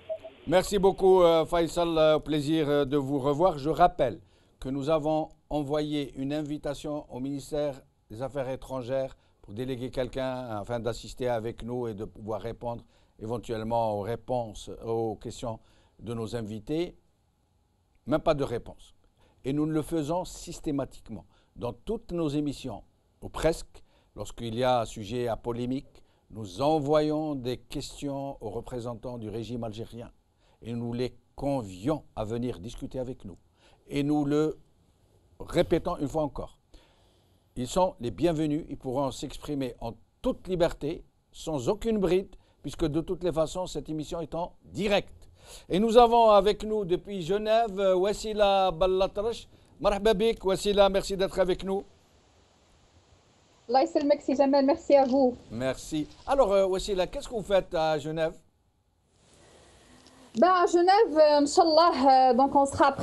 Merci beaucoup, Faisal. Au plaisir de vous revoir. Je rappelle que nous avons envoyé une invitation au ministère des Affaires étrangères pour déléguer quelqu'un afin d'assister avec nous et de pouvoir répondre éventuellement aux questions de nos invités. Même pas de réponse. Et nous le faisons systématiquement. Dans toutes nos émissions, ou presque, lorsqu'il y a un sujet à polémique, nous envoyons des questions aux représentants du régime algérien et nous les convions à venir discuter avec nous. Et nous le répétons une fois encore. Ils sont les bienvenus, ils pourront s'exprimer en toute liberté, sans aucune bride, puisque de toutes les façons, cette émission est en direct. Et nous avons avec nous depuis Genève, Wassila Ballatrache. Marhaba bik, Wassila, merci d'être avec nous. Allah ysalmek, si Jamal, merci à vous. Merci. Alors, Wassila, qu'est-ce que vous faites à Genève? À Genève, Inch'Allah, donc on sera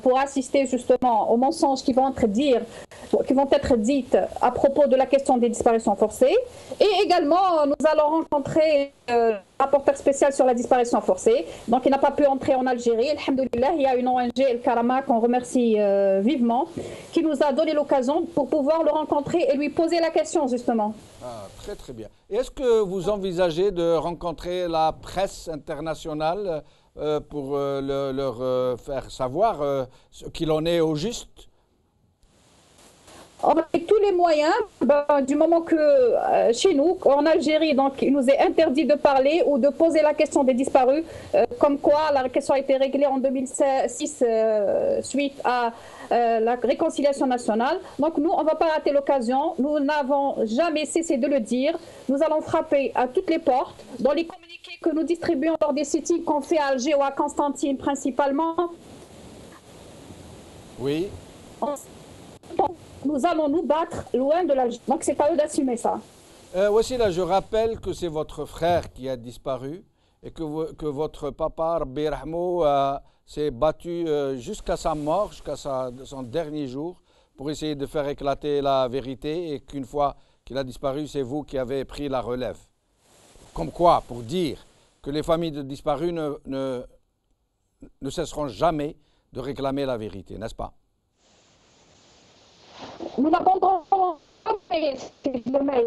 pour assister justement aux mensonges qui vont être dites à propos de la question des disparitions forcées. Et également, nous allons rencontrer le rapporteur spécial sur la disparition forcée. Donc, il n'a pas pu entrer en Algérie. Alhamdoulilah, il y a une ONG, El Karama, qu'on remercie vivement, qui nous a donné l'occasion pour pouvoir le rencontrer et lui poser la question, justement. Ah, très, très bien. Et est-ce que vous envisagez de rencontrer la presse internationale pour leur faire savoir ce qu'il en est au juste? Avec tous les moyens, du moment que chez nous, en Algérie, donc, il nous est interdit de parler ou de poser la question des disparus, comme quoi la question a été réglée en 2006 suite à la réconciliation nationale. Donc nous, on ne va pas rater l'occasion. Nous n'avons jamais cessé de le dire. Nous allons frapper à toutes les portes. Dans les communiqués que nous distribuons lors des sittings qu'on fait à Alger ou à Constantine principalement, oui. Nous allons nous battre loin de l'Algérie. Donc c'est à eux d'assumer ça. Voici là, je rappelle que c'est votre frère qui a disparu et que votre papa, Rabbi Rahmou, s'est battu jusqu'à sa mort, jusqu'à son dernier jour, pour essayer de faire éclater la vérité, et qu'une fois qu'il a disparu, c'est vous qui avez pris la relève. Comme quoi, pour dire que les familles de disparus ne cesseront jamais de réclamer la vérité, n'est-ce pas? Nous n'abandonnons jamais, si je le mets,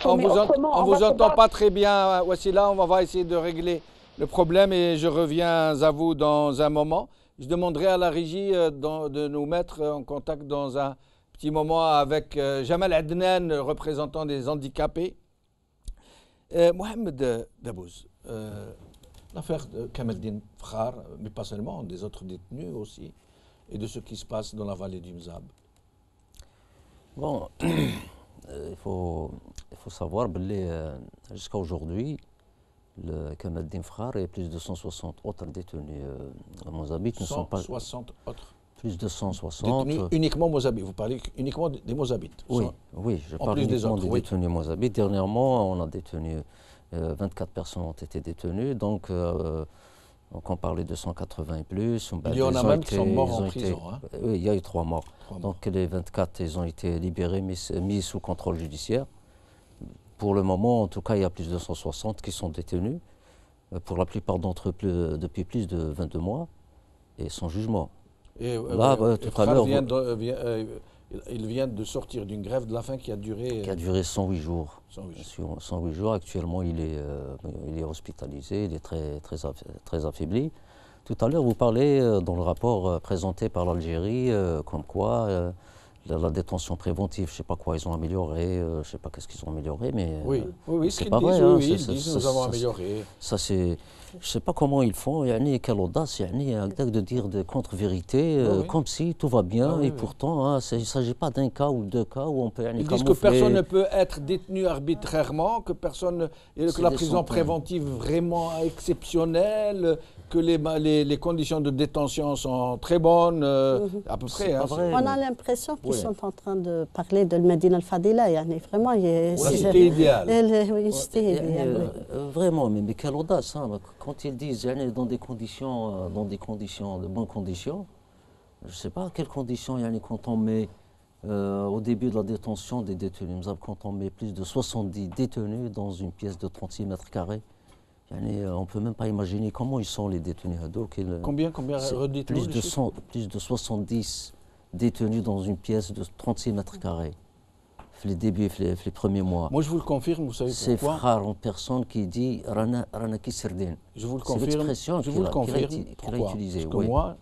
on vous entend pas très bien, Wassila. On va essayer de régler le problème et je reviens à vous dans un moment. Je demanderai à la régie de nous mettre en contact dans un petit moment avec Jamal Adnan, représentant des handicapés. Mohamed Dabouz, l'affaire de Kamaldine Fkhar, mais pas seulement, des autres détenus aussi, et de ce qui se passe dans la vallée du Mzab. Bon, il faut savoir que jusqu'à aujourd'hui, le Kamaldine Fkhar et plus de 160 autres détenus à Mozambique ne sont pas... 160 autres plus de 160. Détenus uniquement Mozambique. Vous parlez uniquement des Mozabites. Oui, oui, je parle uniquement des détenus Mozambique. Dernièrement, on a détenu 24 personnes ont été détenues, donc on parlait de 180 et plus. Il y en a même qui sont morts en prison. Oui, il y a eu 3 morts. Donc les 24, ils ont été libérés, mis sous contrôle judiciaire. Pour le moment, en tout cas, il y a plus de 160 qui sont détenus, pour la plupart d'entre eux depuis plus de 22 mois, et sans jugement. Et là, tout à l'heure, il vient de sortir d'une grève de la faim qui a duré... Qui a duré 108 jours. 108 jours. Actuellement, il est hospitalisé, il est très affaibli. Tout à l'heure, vous parlez dans le rapport présenté par l'Algérie, comme quoi la détention préventive, je ne sais pas quoi ils ont amélioré, je ne sais pas qu'est-ce qu'ils ont amélioré, mais c'est pas vrai. Ils disent nous avons amélioré. Ça, c'est... Je ne sais pas comment ils font, quelle audace, de dire des contre-vérités, comme si tout va bien, et pourtant, il ne s'agit pas d'un cas ou 2 cas où on peut... Ils disent que personne ne peut être détenu arbitrairement, que la prison préventive est vraiment exceptionnelle, que les conditions de détention sont très bonnes, à peu près. On a l'impression qu'ils sont en train de parler de Medina al-Fadila, vraiment. C'était idéal. Oui, c'était idéal. Vraiment, mais quelle audace, quand ils disent dans des conditions, de bonnes conditions, je ne sais pas à quelles conditions, quand on met au début de la détention des détenus, quand on met plus de 70 détenus dans une pièce de 36 mètres carrés, on ne peut même pas imaginer comment ils sont les détenus. Combien plus de 70 détenus dans une pièce de 36 mètres carrés. Les débuts, les premiers mois. Moi, je vous le confirme, vous savez pourquoi? C'est Fkhar en personne qui dit Rana Kiserdin. Je vous le confirme. C'est l'expression qu'il a utilisée. Parce que moi,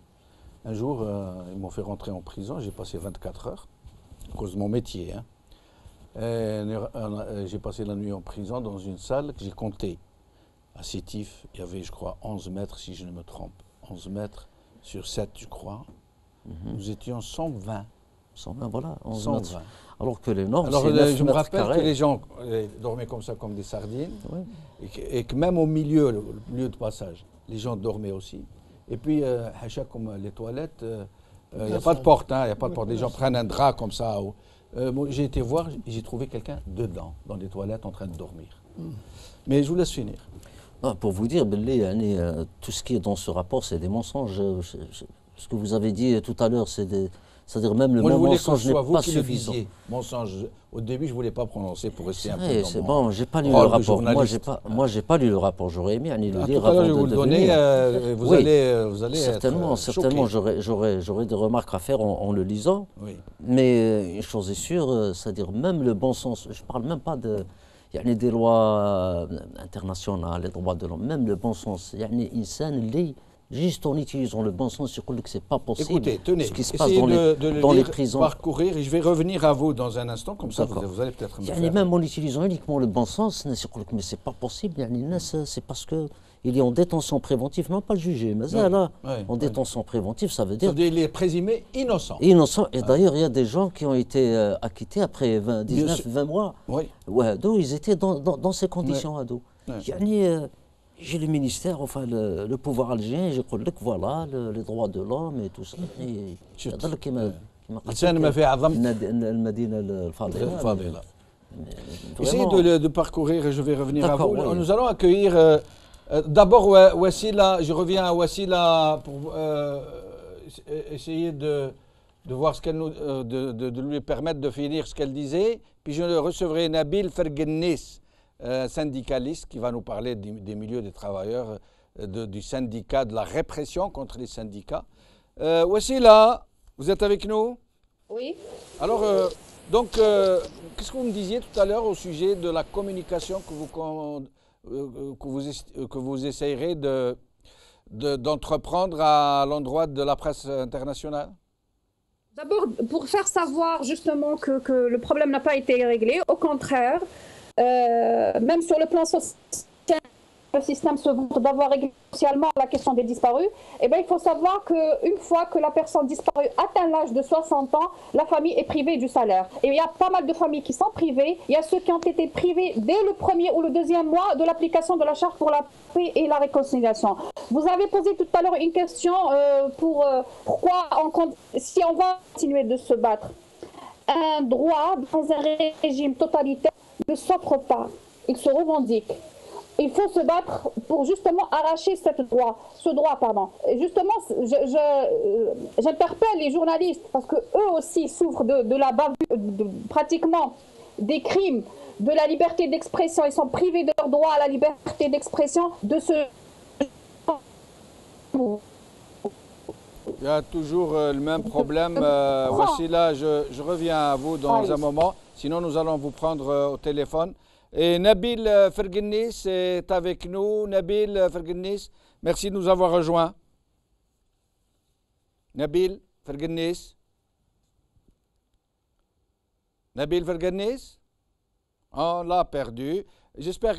un jour, ils m'ont fait rentrer en prison. J'ai passé 24 heures à cause de mon métier. J'ai passé la nuit en prison dans une salle que j'ai comptée. À Sétif, il y avait, je crois, 11 mètres, si je ne me trompe. 11 mètres sur 7, je crois. Nous étions 120. 120, voilà. 120. Mètres. Alors que les normes, alors, je me rappelle que les gens dormaient comme ça, comme des sardines. Et que même au milieu, le lieu de passage, les gens dormaient aussi. Et puis, comme les toilettes, il n'y a pas de porte. Il n'y a pas de porte. Les gens prennent un drap comme ça. J'ai été voir, j'ai trouvé quelqu'un dedans, dans les toilettes, en train de dormir. Mais je vous laisse finir. Non, pour vous dire, tout ce qui est dans ce rapport, c'est des mensonges. Ce que vous avez dit tout à l'heure, c'est-à-dire même le mot mensonge n'est pas suffisant. Mensonge. Au début, je ne voulais pas prononcer pour rester un peu dans c'est bon, j'ai pas lu le rapport. Moi, j'ai pas lu le rapport. J'aurais aimé le lire avant de venir. Vous allez certainement, j'aurais des remarques à faire en le lisant. Oui. Mais une chose est sûre, c'est-à-dire même le bon sens. Je parle même pas de... Il y a des lois internationales, les droits de l'homme, même le bon sens. Il y a une insane juste en utilisant le bon sens, je crois que ce n'est pas possible. Écoutez, tenez, ce qui se passe dans les prisons. Parcourir, et je vais revenir à vous dans un instant, comme ça vous allez peut-être me faire... Même en utilisant uniquement le bon sens, mais ce n'est pas possible. C'est parce qu'il est en détention préventive, non pas le juger, mais en détention préventive, ça veut dire... Il est présumé innocent. Innocent, et d'ailleurs, il y a des gens qui ont été acquittés après 19-20 mois. Oui. Ils étaient dans ces conditions, ados. J'ai le ministère, enfin le pouvoir algérien, je crois que voilà, les droits de l'homme et tout ça. Essayez de parcourir et je vais revenir à vous. Nous allons accueillir d'abord Wassila, je reviens à Wassila pour essayer de voir ce qu'elle de lui permettre de finir ce qu'elle disait. Puis je recevrai Nabil Fergennis, syndicaliste qui va nous parler des milieux des travailleurs du syndicat, de la répression contre les syndicats. Wassila, vous êtes avec nous? Oui. Alors, qu'est-ce que vous me disiez tout à l'heure au sujet de la communication que vous essayerez d'entreprendre à l'endroit de la presse internationale? D'abord, pour faire savoir justement que le problème n'a pas été réglé, au contraire, même sur le plan social, le système se vante d'avoir réglé socialement la question des disparus. Eh bien, il faut savoir qu'une fois que la personne disparue atteint l'âge de 60 ans, la famille est privée du salaire. Et il y a pas mal de familles qui sont privées. Il y a ceux qui ont été privés dès le premier ou le deuxième mois de l'application de la charte pour la paix et la réconciliation. Vous avez posé tout à l'heure une question pourquoi si on va continuer de se battre. Un droit dans un régime totalitaire ne s'offre pas, il se revendique. Il faut se battre pour justement arracher ce droit. Et justement, j'interpelle les journalistes parce que eux aussi souffrent de la bavure, pratiquement des crimes, de la liberté d'expression. Ils sont privés de leur droit à la liberté d'expression de ce. Il y a toujours le même problème. Wassila, je reviens à vous dans un moment. Sinon, nous allons vous prendre au téléphone. Et Nabil Ferguenis est avec nous. Nabil Ferguenis, merci de nous avoir rejoints. Nabil Ferguenis. Nabil Ferguenis. On l'a perdu. J'espère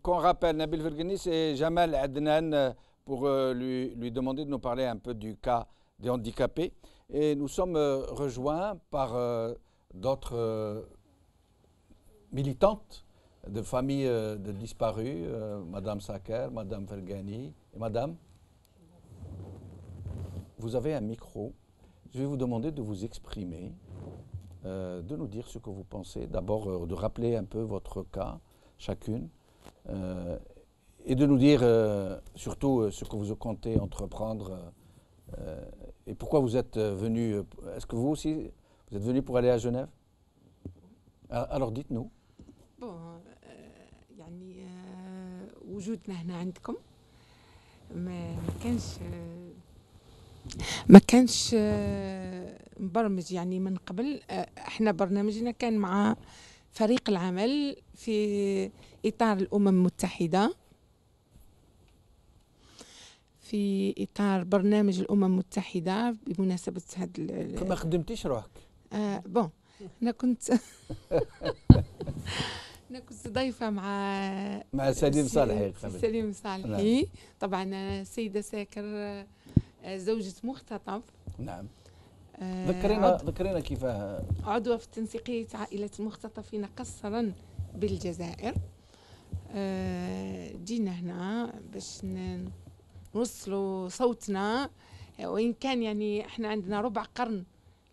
qu'on rappelle Nabil Ferguenis et Jamal Adnan pour lui demander de nous parler un peu du cas des handicapés. Et nous sommes rejoints par d'autres militantes de familles de disparus, Madame Saker, Madame Fergani et Madame. Vous avez un micro. Je vais vous demander de vous exprimer, de nous dire ce que vous pensez. D'abord, de rappeler un peu votre cas, chacune, et de nous dire surtout ce que vous comptez entreprendre et pourquoi vous êtes venu. Est-ce que vous aussi, vous êtes venu pour aller à Genève? Alors dites-nous. بون يعني وجودنا هنا عندكم ما كانش مبرمج يعني من قبل. احنا برنامجنا كان مع فريق العمل في إطار الأمم المتحدة، في إطار برنامج الأمم المتحدة بمناسبة هذا. ما خدمتيش روحك؟ بون أنا كنت أنا كنت ضيفة مع سليم صالحي. سليم صالحي. طبعا السيدة ساكر زوجة مختطف. نعم. ذكرينا كيف عضوة في تنسيقية عائلة المختطفين قصرا بالجزائر. جينا هنا باش نوصلوا صوتنا، وإن كان يعني احنا عندنا ربع قرن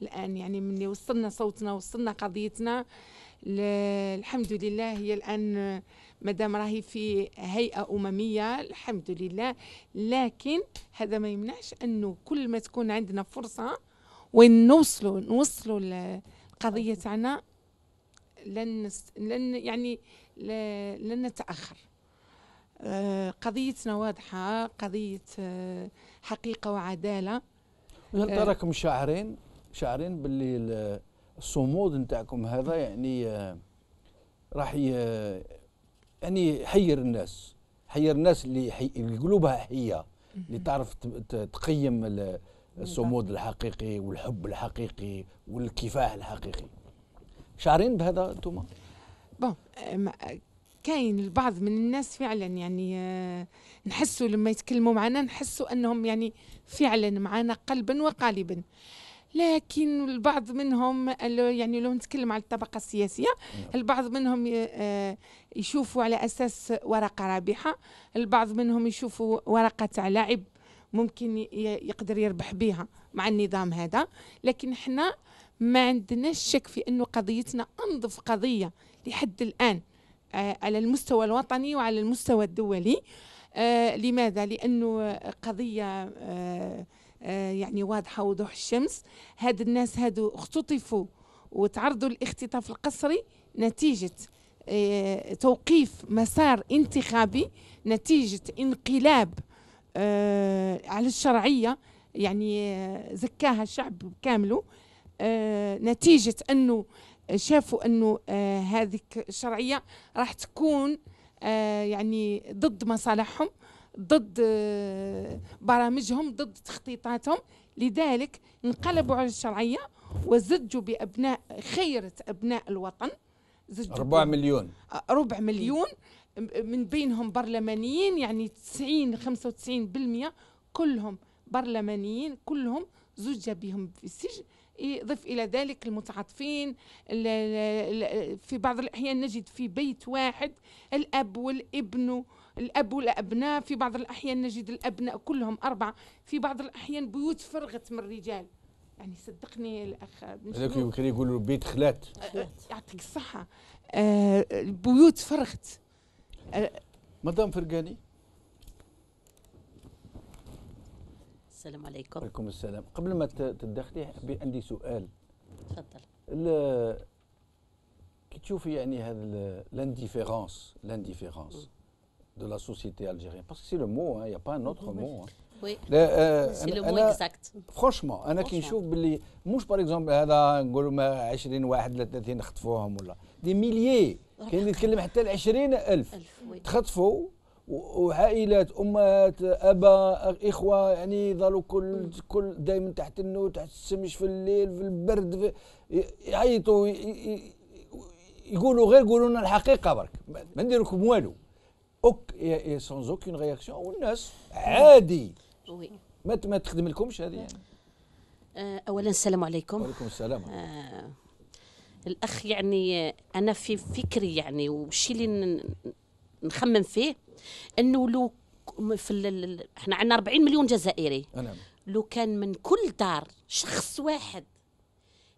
الآن يعني من وصلنا صوتنا وصلنا قضيتنا. الحمد لله هي الآن مادام راهي في هيئة أممية الحمد لله، لكن هذا ما يمنعش أنه كل ما تكون عندنا فرصة وين نوصلوا القضية تاعنا لن نتأخر. قضيتنا واضحة، قضية حقيقة وعدالة. هل تراكم شاعرين باللي الصمود نتاعكم هذا يعني راح يعني يحير الناس اللي قلوبها حيه، اللي تعرف تقيم الصمود الحقيقي والحب الحقيقي والكفاح الحقيقي. شاعرين بهذا انتم؟ بون كاين البعض من الناس فعلا يعني نحسوا لما يتكلموا معنا نحسوا انهم يعني فعلا معنا قلبا وقالبا، لكن البعض منهم يعني لو نتكلم على الطبقة السياسية البعض منهم يشوفوا على أساس ورقة رابحة، البعض منهم يشوفوا ورقة تاع لاعب ممكن يقدر يربح بها مع النظام هذا. لكن احنا ما عندناش شك في أنه قضيتنا أنظف قضية لحد الآن على المستوى الوطني وعلى المستوى الدولي. لماذا؟ لأنه قضية يعني واضحة وضوح الشمس. هاد الناس هادو اختطفوا وتعرضوا للاختطاف القسري نتيجة توقيف مسار انتخابي نتيجة انقلاب على الشرعية، يعني زكاها الشعب كامله، نتيجة أنه شافوا أنه هذه الشرعية راح تكون يعني ضد مصالحهم، ضد برامجهم، ضد تخطيطاتهم، لذلك انقلبوا على الشرعية وزجوا بأبناء خيرة أبناء الوطن. 4 مليون 4 مليون من بينهم برلمانيين، يعني 95% كلهم برلمانيين، كلهم زج بهم في السجن. يضيف إلى ذلك المتعاطفين، في بعض الأحيان نجد في بيت واحد الأب والابن، الأب والأبناء، في بعض الأحيان نجد الأبناء كلهم 4، في بعض الأحيان بيوت فرغت من الرجال. يعني صدقني الأخ هذاك كانوا يقولوا بيت خلات. يعطيك الصحة. بيوت فرغت. مدام فرقاني. السلام عليكم. وعليكم السلام. قبل ما تدخلي عندي سؤال. تفضل. كي تشوفي يعني هذا لانديفيرونس de la société algérienne, parce que c'est le mot, il n'y a pas un autre mot. Oui, c'est le mot exact. Franchement, أنا كي نشوف باللي مش باغ اكزومبل هذا نقولوا ما 20 واحد ولا 30 خطفوهم ولا دي ميليي، كاين اللي يتكلم حتى ل 20,000 تخطفوا، وعائلات، امهات، اباء، اخوه، يعني ظلوا كل دائما تحت النور، تحت الشمس، في الليل، في البرد، يعيطوا، يقولوا لنا الحقيقه برك، ما ندير لكم والو. سانز اوكين رياكسيون، والناس عادي. ما تخدم لكمش هذه يعني. اولا السلام عليكم. وعليكم السلام. الاخ، يعني انا في فكري يعني والشيء اللي نخمم فيه انه لو احنا عندنا 40 مليون جزائري. نعم. لو كان من كل دار شخص واحد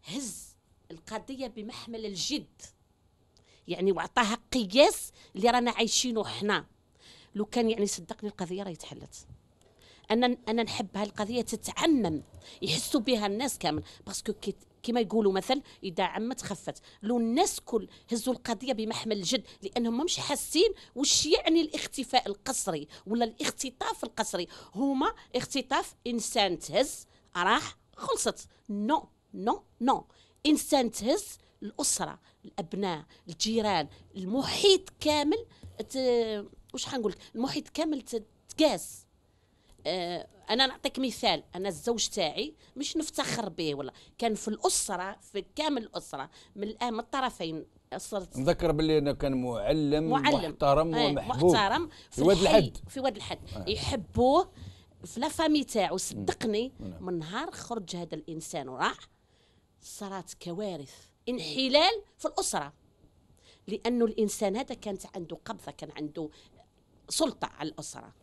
هز القضيه بمحمل الجد، يعني وعطاها قياس اللي رانا عايشينه احنا، لو كان يعني صدقني القضيه راهي تحلت. انا نحب هالقضيه تتعمم، يحسوا بها الناس كامل، باسكو كما يقولوا مثل اذا عمت خفت. لو الناس كل هزوا القضيه بمحمل الجد، لانهم مش حاسين وش يعني الاختفاء القسري ولا الاختطاف القسري. هما اختطاف انسان تهز راح خلصت. نو نو نو، انسان تهز الاسره، الابناء، الجيران، المحيط كامل. وش حنقول لك، المحيط كامل تقاس. انا نعطيك مثال، انا الزوج تاعي مش نفتخر به ولا كان في الاسره، في كامل الاسره من الطرفين. صرت نذكر باللي انه كان معلم محترم ومحبوب، محترم في واد الحد، في واد الحد. يحبوه في لا فامي تاعو. صدقني من نهار خرج هذا الانسان وراح صارت كوارث، انحلال في الاسره، لانه الانسان هذا كانت عنده قبضه، كان عنده سلطه على الاسره.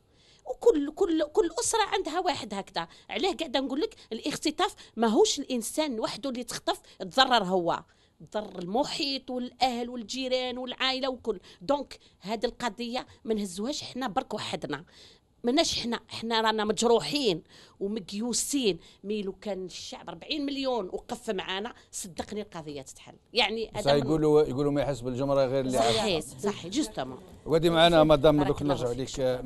وكل اسره عندها واحد هكذا. عليه قاعده نقول لك الاختطاف ماهوش الانسان وحده اللي تخطف، تضرر هو، تضرر المحيط والاهل والجيران والعائله وكل. دونك هذه القضيه ما نهزوهاش احنا برك وحدنا، ماناش احنا رانا مجروحين ومكيوسين. مي لو كان الشعب 40 مليون وقف معانا، صدقني القضيه تتحل. يعني هذا يقولوا ما يحس بالجمره غير اللي صحيح صحيح جوستومون. ودي معنا مدام، دوك نرجع لك.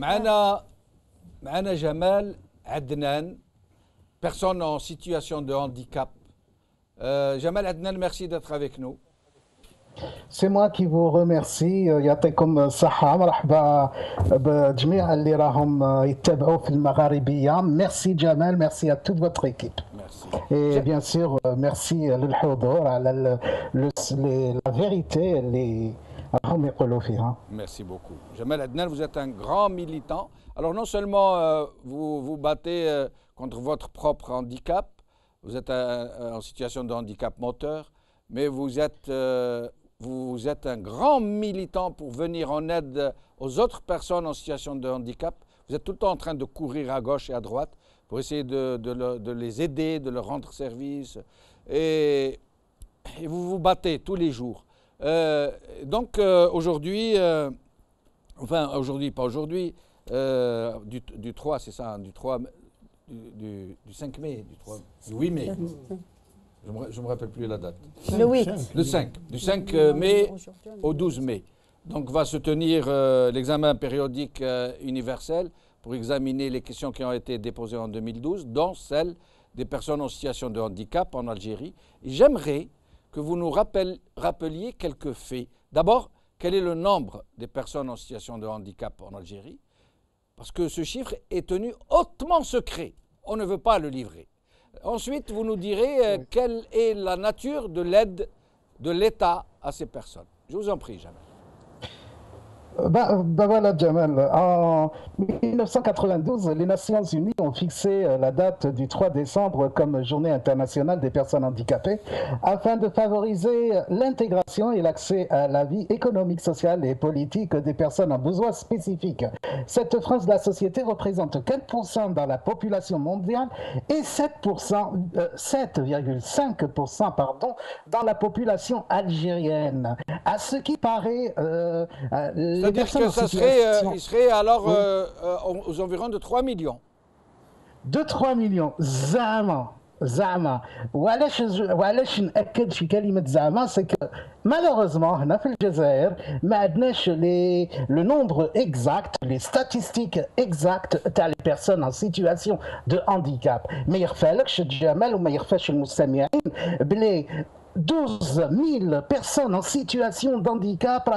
معنا جمال عدنان، personne en situation de handicap. Jamal Adnan, merci d'être avec nous. C'est moi qui vous remercie. يعطيكم الصحة. مرحبا بجميع اللي راهم يتابعوا في المغاربية. ميرسي جمال، ميرسي à toute votre équipe. Merci. Et bien sûr, merci للحضور على la vérité اللي راهم يقولوا فيها. Merci beaucoup. Jamal Adnan, vous êtes un grand militant. Alors non seulement vous vous battez contre votre propre handicap, vous êtes en situation de handicap moteur, mais vous êtes un grand militant pour venir en aide aux autres personnes en situation de handicap. Vous êtes tout le temps en train de courir à gauche et à droite pour essayer de les aider, de leur rendre service. Et vous vous battez tous les jours. Donc aujourd'hui, enfin aujourd'hui, pas aujourd'hui, du 3, c'est ça, du 3, du 5 mai, du 8 mai. Je me rappelle plus la date. Le 8. Le 5. Du 5 mai au 12 mai. Donc va se tenir l'examen périodique universel pour examiner les questions qui ont été déposées en 2012, dont celle des personnes en situation de handicap en Algérie. Et j'aimerais que vous nous rappeliez quelques faits. D'abord, quel est le nombre des personnes en situation de handicap en Algérie? Parce que ce chiffre est tenu hautement secret. On ne veut pas le livrer. Ensuite, vous nous direz quelle est la nature de l'aide de l'État à ces personnes. Je vous en prie, Jamal. Voilà, Jamal. En 1992, les Nations Unies ont fixé la date du 3 décembre comme journée internationale des personnes handicapées afin de favoriser l'intégration et l'accès à la vie économique, sociale et politique des personnes en besoins spécifiques. Cette frange de la société représente 4% dans la population mondiale et 7,5% dans la population algérienne. À ce qui paraît, c'est-à-dire que ça serait, il serait alors aux environs de 3 millions. De 3 millions. زعما وعلاش ناكد في كلمه زعما سي كو malheureusement هنا في الجزائر ما عندناش le nombre exact les statistiques exactes تاع les personnes en situation de handicap. ما يخفالكش جمال وما يخفاش المستمعين بلي 12 000 personnes en situation d'handicap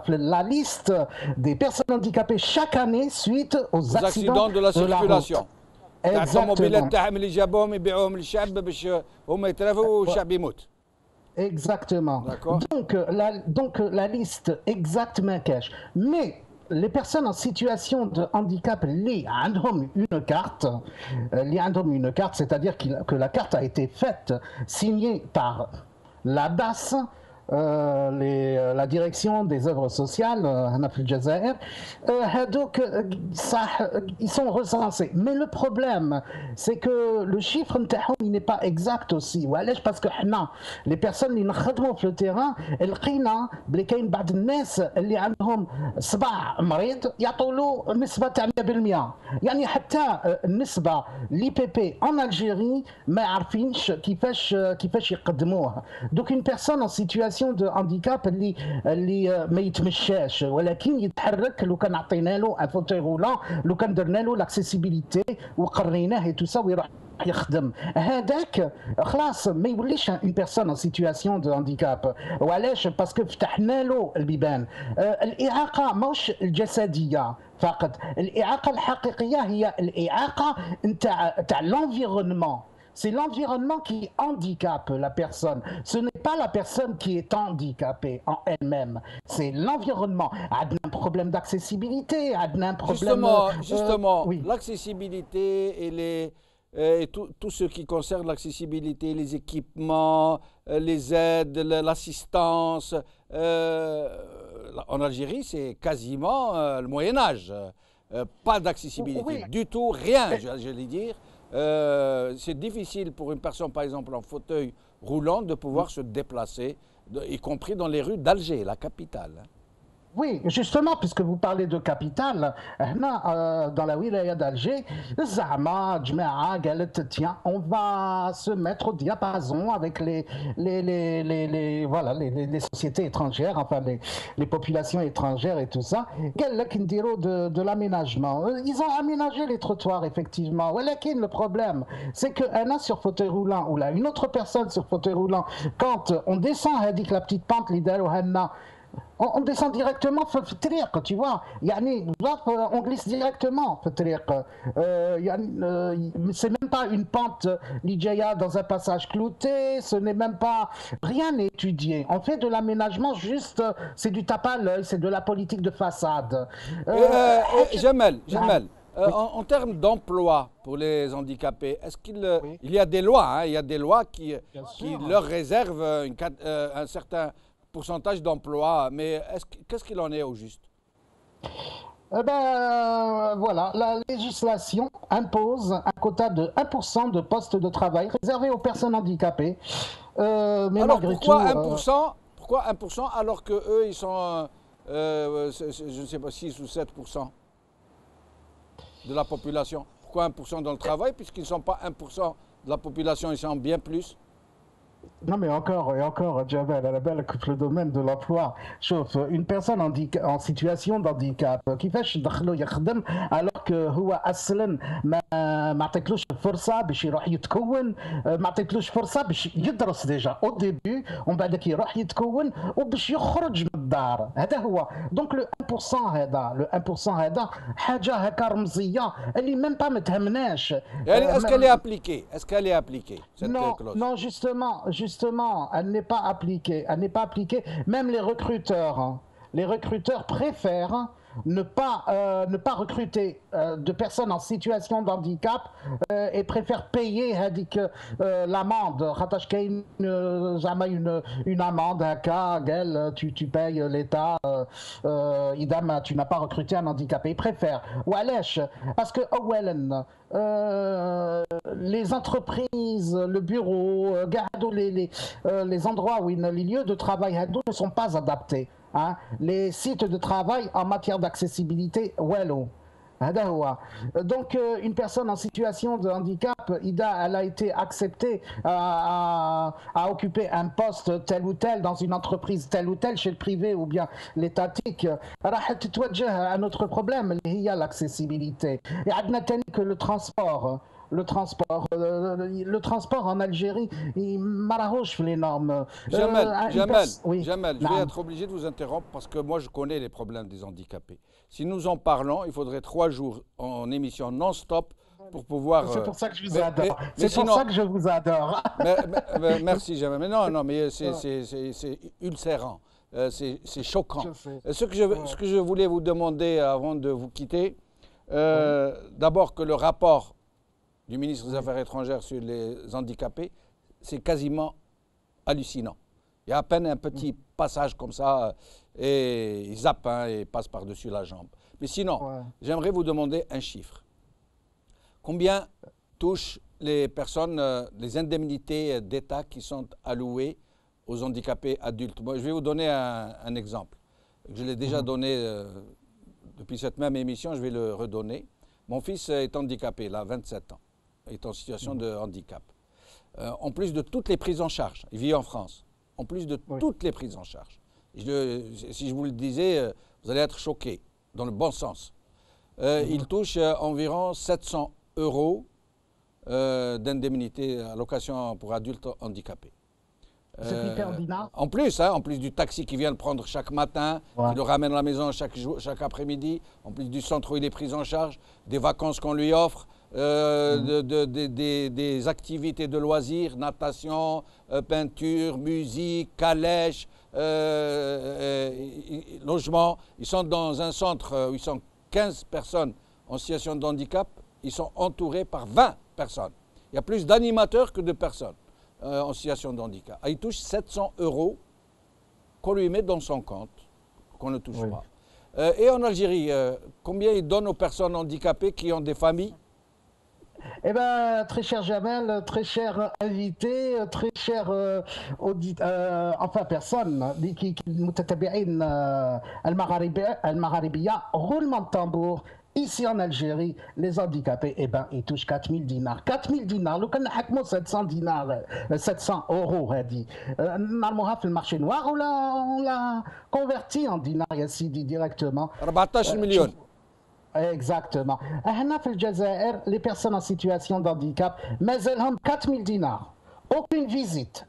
la liste des personnes handicapées chaque année suite aux accidents de la circulation. Exactement. Exactement. Donc la liste exacte ما كاش. Mais les personnes en situation de handicap اللي عندهم une carte, c'est-à-dire que la carte a été faite, signée par la DAS, la direction des œuvres sociales, ils sont recensés. Mais le problème, c'est que le chiffre il n'est pas exact aussi. Parce que les personnes qui sont sur le terrain, لقينا بلي كاين بعض الناس اللي عندهم صباع مريض يعطوا له نسبة تاع 100%. يعني حتى النسبة لي بي بي en Algérie ما عارفينش كيفاش يقدموها. Donc une personne en situation de handicap اللي ما يتمشاش ولكن يتحرك لو كان عطينا له ان فوتوي رولان لو كان درنا له لاكسيسيبيليتي وقريناه تو سا ويروح يخدم هذاك خلاص ما يوليش اون بيرسون ان سيتوياسيون دو هانديكاب. وعلاش؟ باسكو فتحنا له البيبان. الاعاقه ماهوش الجسديه فقط، الاعاقه الحقيقيه هي الاعاقه نتاع l'environnement. C'est l'environnement qui handicape la personne. Ce n'est pas la personne qui est handicapée en elle-même. C'est l'environnement. A un problème d'accessibilité, a un problème... Justement, oui. L'accessibilité et tout ce qui concerne l'accessibilité, les équipements, les aides, l'assistance. En Algérie, c'est quasiment le Moyen-Âge. Pas d'accessibilité du tout, rien, j'allais dire. C'est difficile pour une personne, par exemple, en fauteuil roulant, de pouvoir se déplacer, y compris dans les rues d'Alger, la capitale. Oui, justement, puisque vous parlez de capitale, dans la wilaya d'Alger, Zama, Djmaa, Galet, tiens, on va se mettre au diapason avec les sociétés étrangères, enfin les populations étrangères et tout ça. De l'aménagement. Ils ont aménagé les trottoirs, effectivement. Le problème, c'est qu'un a sur fauteuil roulant, ou là, une autre personne sur fauteuil roulant, quand on descend, elle dit que la petite pente, l'idéal ou on descend directement في الطريق, tu vois. يعني on glisse directement في الطريق. C'est même pas une pente اللي جايه dans un passage clouté, ce n'est même pas rien n'est étudié. On fait de l'aménagement juste, c'est du tape à l'œil, c'est de la politique de façade. Jamal, en termes d'emploi pour les handicapés, est-ce qu'il y a des lois, il y a des lois qui leur réservent un certain pourcentage d'emploi, mais qu'est-ce qu'il en est au juste? Voilà, la législation impose un quota de 1% de postes de travail réservés aux personnes handicapées. Mais alors pourquoi tout, 1% Pourquoi 1% alors que eux ils sont, je ne sais pas, 6 ou 7% de la population? Pourquoi 1% dans le travail puisqu'ils ne sont pas 1% de la population, ils sont bien plus? Non mais encore et encore, Jamel, à la belle le domaine de l'emploi. Chauffe, une personne en situation d'handicap كيفاش ندخلو يخدم alors que هو اصلا ما عطيتلوش فرصه باش يروح يتكون، ما عطيتلوش فرصه باش يدرس ديجا او ديبي ومن بعدك يروح يتكون وباش يخرج من الدار. هذا هو دونك لو 1% هذا، لو 1% هذا حاجه هكا رمزيه اللي ميم با ما تهمناش. Est-ce qu'elle est appliquée? Est-ce qu'elle est appliquée cette Non, clause? non, justement, elle n'est pas appliquée. Elle n'est pas appliquée. Même les recruteurs préfèrent ne pas recruter de personnes en situation de handicap et préfèrent payer l'amende. Une amende, tu payes l'État, idem, tu n'as pas recruté un handicapé. Ils préfèrent. Parce que les entreprises, le bureau, les endroits où les lieux de travail ne sont pas adaptés. Hein? Les sites de travail en matière d'accessibilité, donc une personne en situation de handicap, elle a été acceptée à occuper un poste tel ou tel dans une entreprise telle ou telle chez le privé ou bien l'étatique. راح تتوجه à notre problème اللي هي l'accessibilité. Et عندنا تاني que le transport en Algérie, il marahoche les normes. Jamel, je vais être obligé de vous interrompre parce que moi je connais les problèmes des handicapés. Si nous en parlons, il faudrait 3 jours en émission non-stop pour pouvoir... C'est pour ça que je vous adore. C'est pour ça que je vous adore. Merci Jamel. Mais non, mais c'est ulcérant. C'est choquant. Ce que je voulais vous demander avant de vous quitter, d'abord que le rapport du ministre des Affaires étrangères sur les handicapés, c'est quasiment hallucinant. Il y a à peine un petit passage comme ça et il zappe et passe par-dessus la jambe. Mais sinon, j'aimerais vous demander un chiffre. Combien touchent les personnes, les indemnités d'État qui sont allouées aux handicapés adultes? Moi, je vais vous donner un exemple. Je l'ai déjà donné depuis cette même émission, je vais le redonner. Mon fils est handicapé, il a 27 ans. Est en situation de handicap. En plus de toutes les prises en charge, il vit en France, en plus de toutes les prises en charge. Si je vous le disais, vous allez être choqués, dans le bon sens. Il touche environ 700 € d'indemnité allocation pour adultes handicapés. En plus du taxi qui vient le prendre chaque matin, qui le ramène à la maison chaque après-midi, en plus du centre où il est pris en charge, des vacances qu'on lui offre, des activités de loisirs, natation, peinture, musique, calèche, logement. Ils sont dans un centre où ils sont 15 personnes en situation de handicap, ils sont entourés par 20 personnes. Il y a plus d'animateurs que de personnes en situation de handicap. Il touche 700 € qu'on lui met dans son compte, qu'on ne touche pas. Et en Algérie, combien ils donnent aux personnes handicapées qui ont des familles? Eh bien, très cher Jamel, très cher invité, très cher personne qui متتبعين المغاربية, roulement de tambour. Ici en Algérie, les handicapés, ils touchent 4000 dinars. 4000 dinars, nous avons 700 dinars, 700 €, normalement, dans le marché noir, on l'a converti en dinars, directement. 14 millions. Exactement. Dans le Jazair, les personnes en situation de handicap, mais elles ont 4000 dinars. Aucune visite.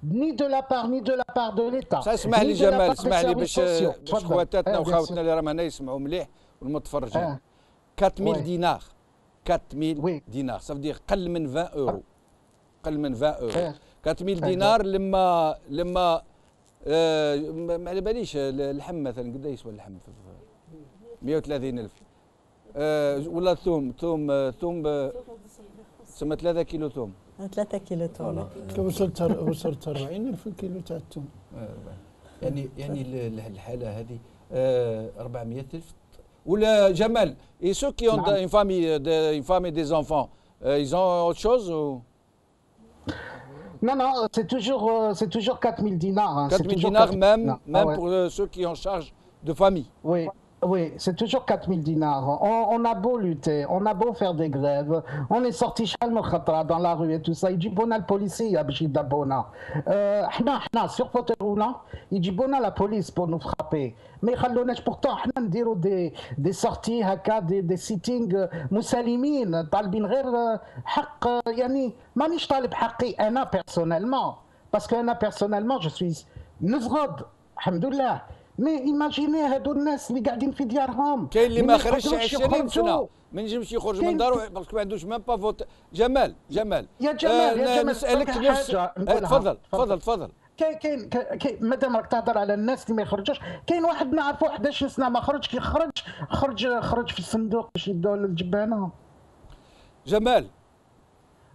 Ni de la part de l'État. اسمح لي جمال، اسمح لي باش خواتاتنا وخاوتنا اللي راهم هنا يسمعوا مليح والمتفرجين. 4000 دينار 4000 دينار ça veut dire قل من 20 €. قل من 20 €. 4000 دينار لما ما على باليش اللحم مثلا قد يسوى اللحم؟ 130,000. ولا الثوم تسمى 3 كيلو ثوم. 3 كيلو ثوم. وصلت 40,000 الكيلو تاع الثوم. يعني الحاله هذه 400,000. Ou Jamel, et ceux qui ont une famille et des enfants, ils ont autre chose ou? Non, c'est toujours 4000 dinars. Hein. 4000 dinars même pour ceux qui ont charge de famille. Oui, Oui, c'est toujours 4000 dinars. On a beau lutter, on a beau faire des grèves, on est sorti dans la rue et tout ça. يجيبونا البوليسية باش يدبونا. حنا sur fauteuil roulant, يجيبونا la police pour nous frapper. ما يخلوناش pourtant حنا نديروا des sorties هكا des sittings مسالمين طالبين غير حق يعني مانيش طالب حقي أنا personnellement parce que أنا personnellement je suis نزغد الحمد لله. مي ايماجيني هادو الناس اللي قاعدين في ديارهم كاين اللي ما خرجش 20 سنه ما ينجمش يخرج من دارو باسكو ما عندوش ميم با فوت. جمال يا جمال نسالك نفس تفضل كاين مادام راك تهضر على الناس اللي ما يخرجوش كاين واحد نعرفو 11 سنه ما خرج كي خرج في الصندوق باش يدوه للجبانه. جمال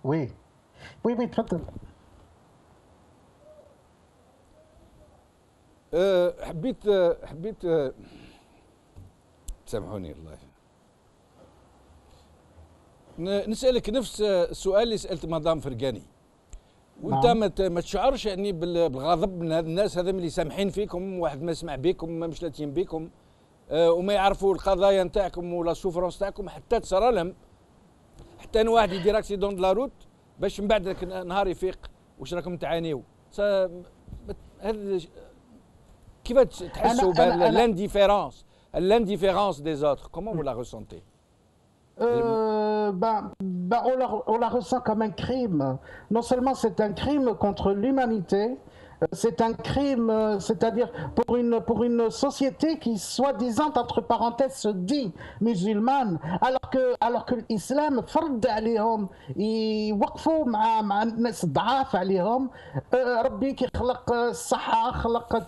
وي تفضل. حبيت تسامحوني الله نسألك نفس السؤال اللي سألت مدام فرقاني. وانت ما تشعرش يعني بالغضب من هاد الناس هذا اللي سامحين فيكم واحد ما يسمع بكم ما مشلاتين بكم وما يعرفوا القضايا نتاعكم ولا السوفرونس تاعكم حتى تصرى لهم حتى ان واحد يدير اكسيدون دو لا روت باش من بعد ذاك النهار يفيق واش راكم تعانيو. هذا كيف تحسوا l'indifférence des autres? Comment vous la ressentez? On la ressent comme un crime. Non seulement c'est un crime contre l'humanité, c'est un crime, c'est-à-dire pour une société qui, soi-disant, entre parenthèses, se dit musulmane, alors que l'islam فرض عليهم يوقفوا مع الناس ضعاف عليهم. ربي كي خلق الصحة خلق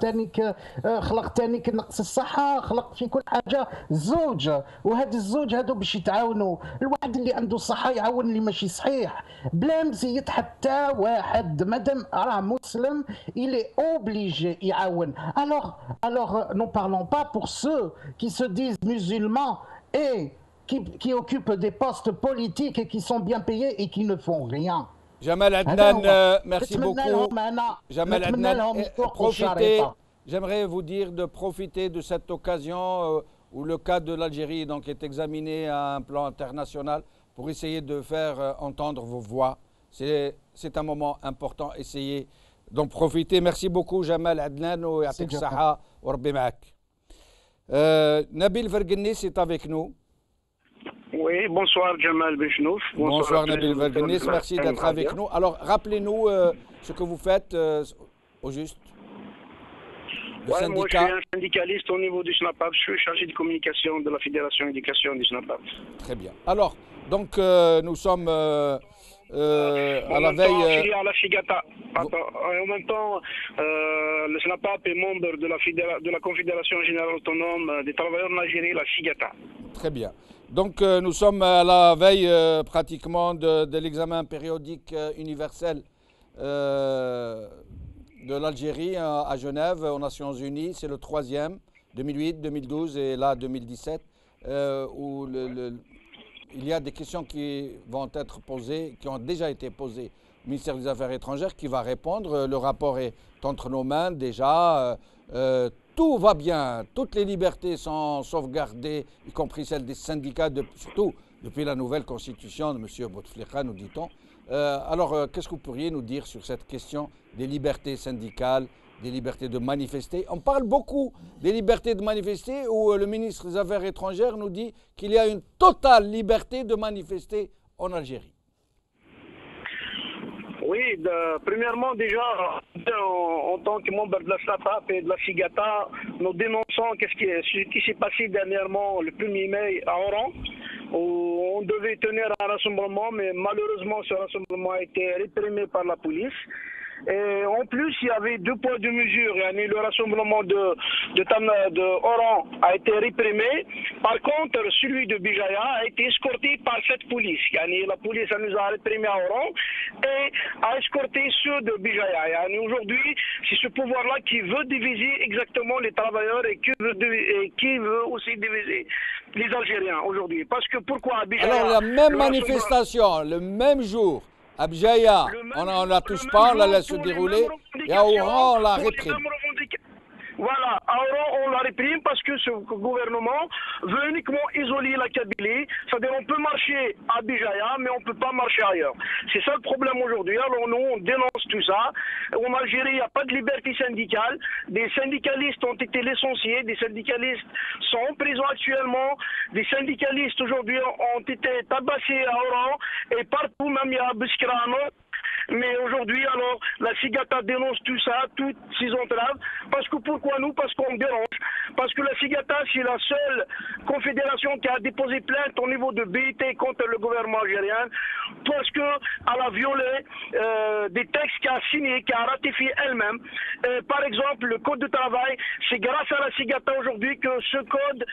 تانيك نقص الصحة، خلق في كل حاجة زوج، وهذا الزوج هذو باش يتعاونوا. الواحد اللي عنده صحة يعاون اللي ماشي صحيح بلا مزيد حتى واحد مادام راه مسلم il est obligé يعاون. Alors ne parlons pas pour ceux qui se disent musulmans et qui occupent des postes politiques et qui sont bien payés et qui ne font rien. Jamal Adnan, merci beaucoup. Jamal Adnan, profitez. J'aimerais vous dire de profiter de cette occasion où le cas de l'Algérie donc est examiné à un plan international pour essayer de faire entendre vos voix. C'est un moment important. Essayez d'en profiter. Merci beaucoup Jamal Adnan ويعطيك الصحة وربي معك. Nabil Vergennis est avec nous. Oui, bonsoir Jamal Benchnouf. Bonsoir Nabil Vergennis, merci d'être avec nous. Alors rappelez-nous ce que vous faites au juste. Ouais, moi je suis un syndicaliste au niveau du SNAPAP, je suis chargé de communication de la Fédération éducation du SNAPAP. Très bien. Alors, donc nous sommes à la veille... affilié à la FIGATA. En même temps, le SNAPAP est membre de la Confédération Générale Autonome des Travailleurs en Algérie, la FIGATA. Très bien. Donc nous sommes à la veille pratiquement de l'examen périodique universel de l'Algérie à Genève, aux Nations Unies. C'est le 3e, 2008, 2012 et là 2017, où il y a des questions qui vont être posées, qui ont déjà été posées au ministère des Affaires étrangères, qui va répondre. Le rapport est entre nos mains déjà. Tout va bien, toutes les libertés sont sauvegardées, y compris celles des syndicats, surtout depuis la nouvelle constitution de M. Bouteflika, nous dit-on. Alors, qu'est-ce que vous pourriez nous dire sur cette question des libertés syndicales, des libertés de manifester? On parle beaucoup des libertés de manifester, où le ministre des Affaires étrangères nous dit qu'il y a une totale liberté de manifester en Algérie. Oui, premièrement déjà, en tant que membre de la SNAPAP et de la FIGATA, nous dénonçons ce qui s'est passé dernièrement le 1er mai à Oran, où on devait tenir un rassemblement, mais malheureusement ce rassemblement a été réprimé par la police. Et en plus, il y avait 2 poids 2 mesures. Le rassemblement de Oran a été réprimé. Par contre, celui de Bijaya a été escorté par cette police. La police nous a réprimé à Oran et a escorté ceux de Bijaya. Aujourd'hui, c'est ce pouvoir-là qui veut diviser exactement les travailleurs et qui veut aussi diviser les Algériens aujourd'hui. Parce que pourquoi à Bijaya? Alors, la même manifestation, le même jour, à Bijaya, on ne la touche pas, on la laisse se dérouler, et à Oran, on la réprime. Voilà, là, à Oran, on la réprime parce que ce gouvernement veut uniquement isoler la Kabylie. C'est-à-dire on peut marcher à Bijaya, mais on ne peut pas marcher ailleurs. C'est ça le problème aujourd'hui. Alors nous, on dénonce tout ça. En Algérie, il n'y a pas de liberté syndicale. Des syndicalistes ont été licenciés, des syndicalistes sont en prison actuellement, des syndicalistes aujourd'hui ont été tabassés à Oran et partout, même il y a Biskrano. Mais aujourd'hui, alors, la Cigata dénonce tout ça, toutes ces entraves. Parce que pourquoi nous? Parce qu'on dérange. Parce que la Cigata, c'est la seule confédération qui a déposé plainte au niveau de BIT contre le gouvernement algérien. Parce qu'elle a violé des textes qu'elle a signés, qu'elle a ratifiés elle-même. Par exemple, le code de travail, c'est grâce à la Cigata aujourd'hui que ce code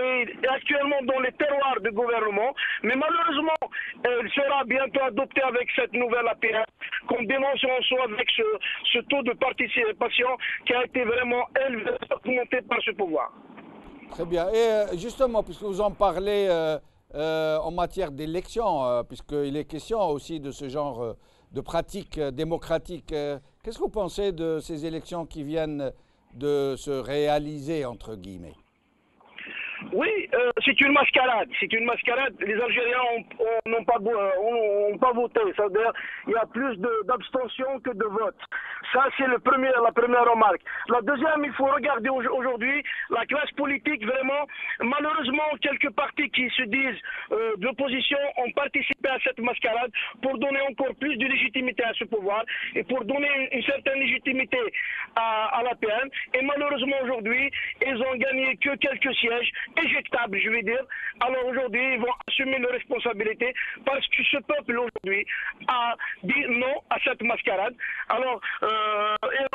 est actuellement dans les terroirs du gouvernement. Mais malheureusement, il sera bientôt adopté avec cette nouvelle APR. Qu'on dénonce en soi avec ce taux de participation qui a été vraiment élevé, augmenté par ce pouvoir. Très bien. Et justement, puisque vous en parlez en matière d'élection, puisqu'il est question aussi de ce genre de pratiques démocratiques, qu'est-ce que vous pensez de ces élections qui viennent de se réaliser, entre guillemets? Oui, c'est une mascarade. C'est une mascarade. Les Algériens n'ont pas voté. C'est-à-dire il y a plus d'abstention que de vote. Ça, c'est la première remarque. La deuxième, il faut regarder aujourd'hui la classe politique. Vraiment, malheureusement, quelques partis qui se disent d'opposition ont participé à cette mascarade pour donner encore plus de légitimité à ce pouvoir et pour donner une certaine légitimité à la PN. Et malheureusement, aujourd'hui, ils ont gagné que quelques sièges éjectables, je vais dire. Alors aujourd'hui, ils vont assumer leurs responsabilités parce que ce peuple aujourd'hui a dit non à cette mascarade. Alors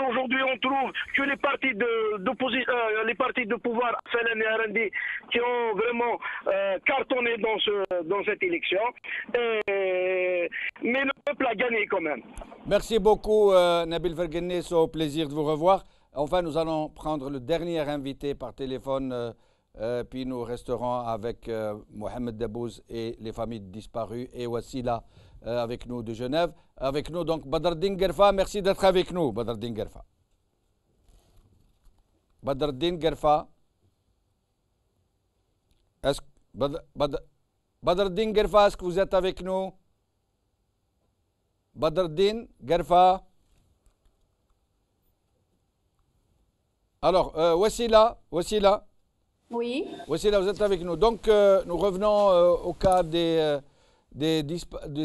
aujourd'hui, on trouve que les partis les partis de pouvoir, FLN et RND, qui ont vraiment cartonné dans cette élection. Mais le peuple a gagné quand même. Merci beaucoup, Nabil Ferguenes. Au plaisir de vous revoir. Enfin, nous allons prendre le dernier invité par téléphone. Puis nous resterons avec Mohamed Dabouz et les familles disparues et Wassila avec nous de Genève. Avec nous donc Badreddine Guerfa, merci d'être avec nous Badreddine Guerfa. Badreddine Guerfa. Badreddine Guerfa, est-ce que vous êtes avec nous? Badreddine Guerfa. Alors, Wassila. Oui. Voici là, vous êtes avec nous. Donc, nous revenons au cas des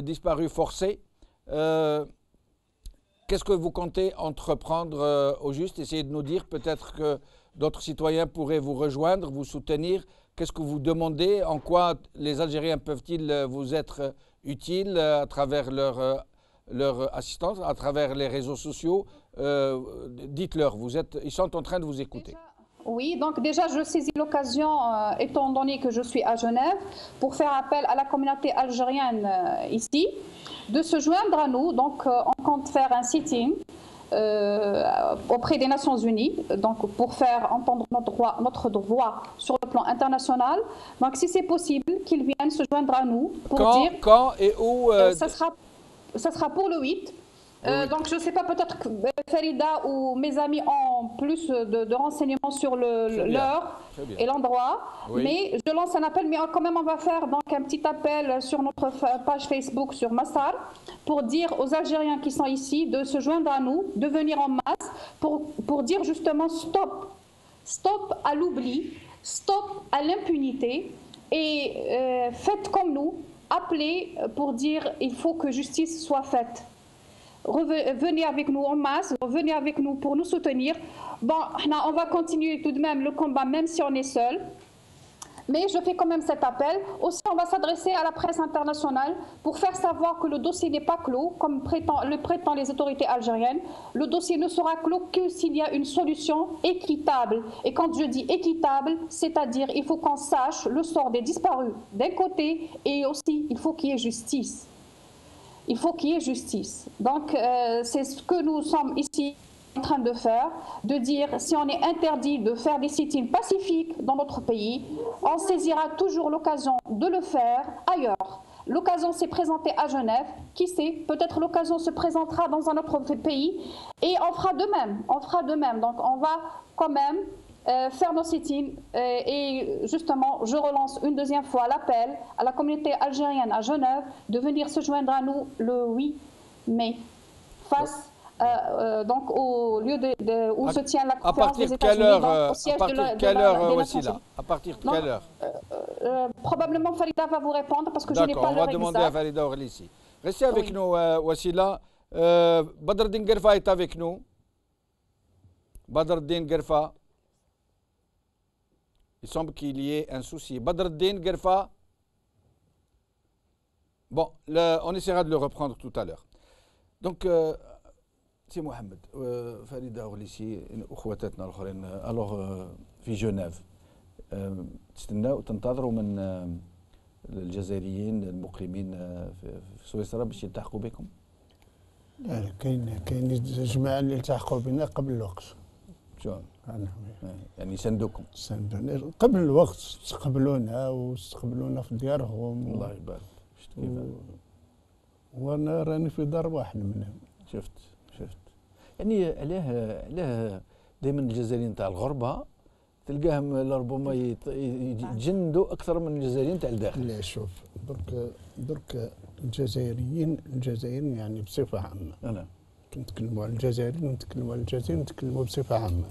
disparus forcés. Qu'est-ce que vous comptez entreprendre au juste? Essayez de nous dire, peut-être que d'autres citoyens pourraient vous rejoindre, vous soutenir. Qu'est-ce que vous demandez? En quoi les Algériens peuvent-ils vous être utiles à travers leur assistance, à travers les réseaux sociaux? Dites-leur, ils sont en train de vous écouter. Oui, donc déjà je saisis l'occasion, étant donné que je suis à Genève, pour faire appel à la communauté algérienne ici, de se joindre à nous. Donc on compte faire un sit-in auprès des Nations Unies, donc pour faire entendre notre droit sur le plan international. Donc si c'est possible, qu'ils viennent se joindre à nous pour dire... Quand et où ça sera pour le 8. Donc je ne sais pas, peut-être que Farida ou mes amis ont plus de renseignements sur l'heure et l'endroit, oui. Mais je lance un appel, mais quand même on va faire donc un petit appel sur notre page Facebook sur Massar pour dire aux Algériens qui sont ici de se joindre à nous, de venir en masse pour dire justement stop à l'oubli, stop à l'impunité et faites comme nous, appelez pour dire il faut que justice soit faite. Venez avec nous en masse, venez avec nous pour nous soutenir. Bon, on va continuer tout de même le combat, même si on est seul. Mais je fais quand même cet appel. Aussi, on va s'adresser à la presse internationale pour faire savoir que le dossier n'est pas clos, comme le prétendent les autorités algériennes. Le dossier ne sera clos que s'il y a une solution équitable. Et quand je dis équitable, c'est-à-dire il faut qu'on sache le sort des disparus d'un côté et aussi il faut qu'il y ait justice. Il faut qu'il y ait justice. Donc, c'est ce que nous sommes ici en train de faire, de dire si on est interdit de faire des sit-ins pacifiques dans notre pays, on saisira toujours l'occasion de le faire ailleurs, L'occasion s'est présentée à Genève. Qui sait, peut-être l'occasion se présentera dans un autre pays et on fera de même. On fera de même. Donc on va quand même faire nos sit-ins et justement, je relance une deuxième fois l'appel à la communauté algérienne à Genève de venir se joindre à nous le 8 mai face donc au lieu où se tient la conférence des États-Unis, au siège de la Nations Unies. À partir de quelle heure? Probablement Farida va vous répondre parce que je n'ai pas l'heure exacte. D'accord, on va demander à Farida Orlissi. Restez avec nous, Wassila. Badreddine Guerfa est avec nous. Badreddine Guerfa. Il semble qu'il y ait un souci. Badreddine Guerfa. Bon, on essaiera de le reprendre tout à l'heure. Donc, سي محمد فريدة أغليسي أخواتنا الآخرين ألوغ في جنيف تستناو تنتظروا من الجزائريين المقيمين في سويسرا باش يلتحقوا بكم؟ لا كاين جماعة اللي التحقوا بنا قبل الوقت. شو؟ يعني يساندوكم؟ ساندونا قبل الوقت، استقبلونا واستقبلونا في ديارهم. الله يبارك. شفت كيف؟ وانا راني في دار واحد منهم. شفت يعني علاه دائما الجزائريين تاع الغربه تلقاهم لربما يتجندوا اكثر من الجزائريين تاع الداخل. لا شوف درك الجزائريين يعني بصفه عامه. انا كنتكلموا على الجزائريين ونتكلموا على الجزائر نتكلموا بصفه عامه.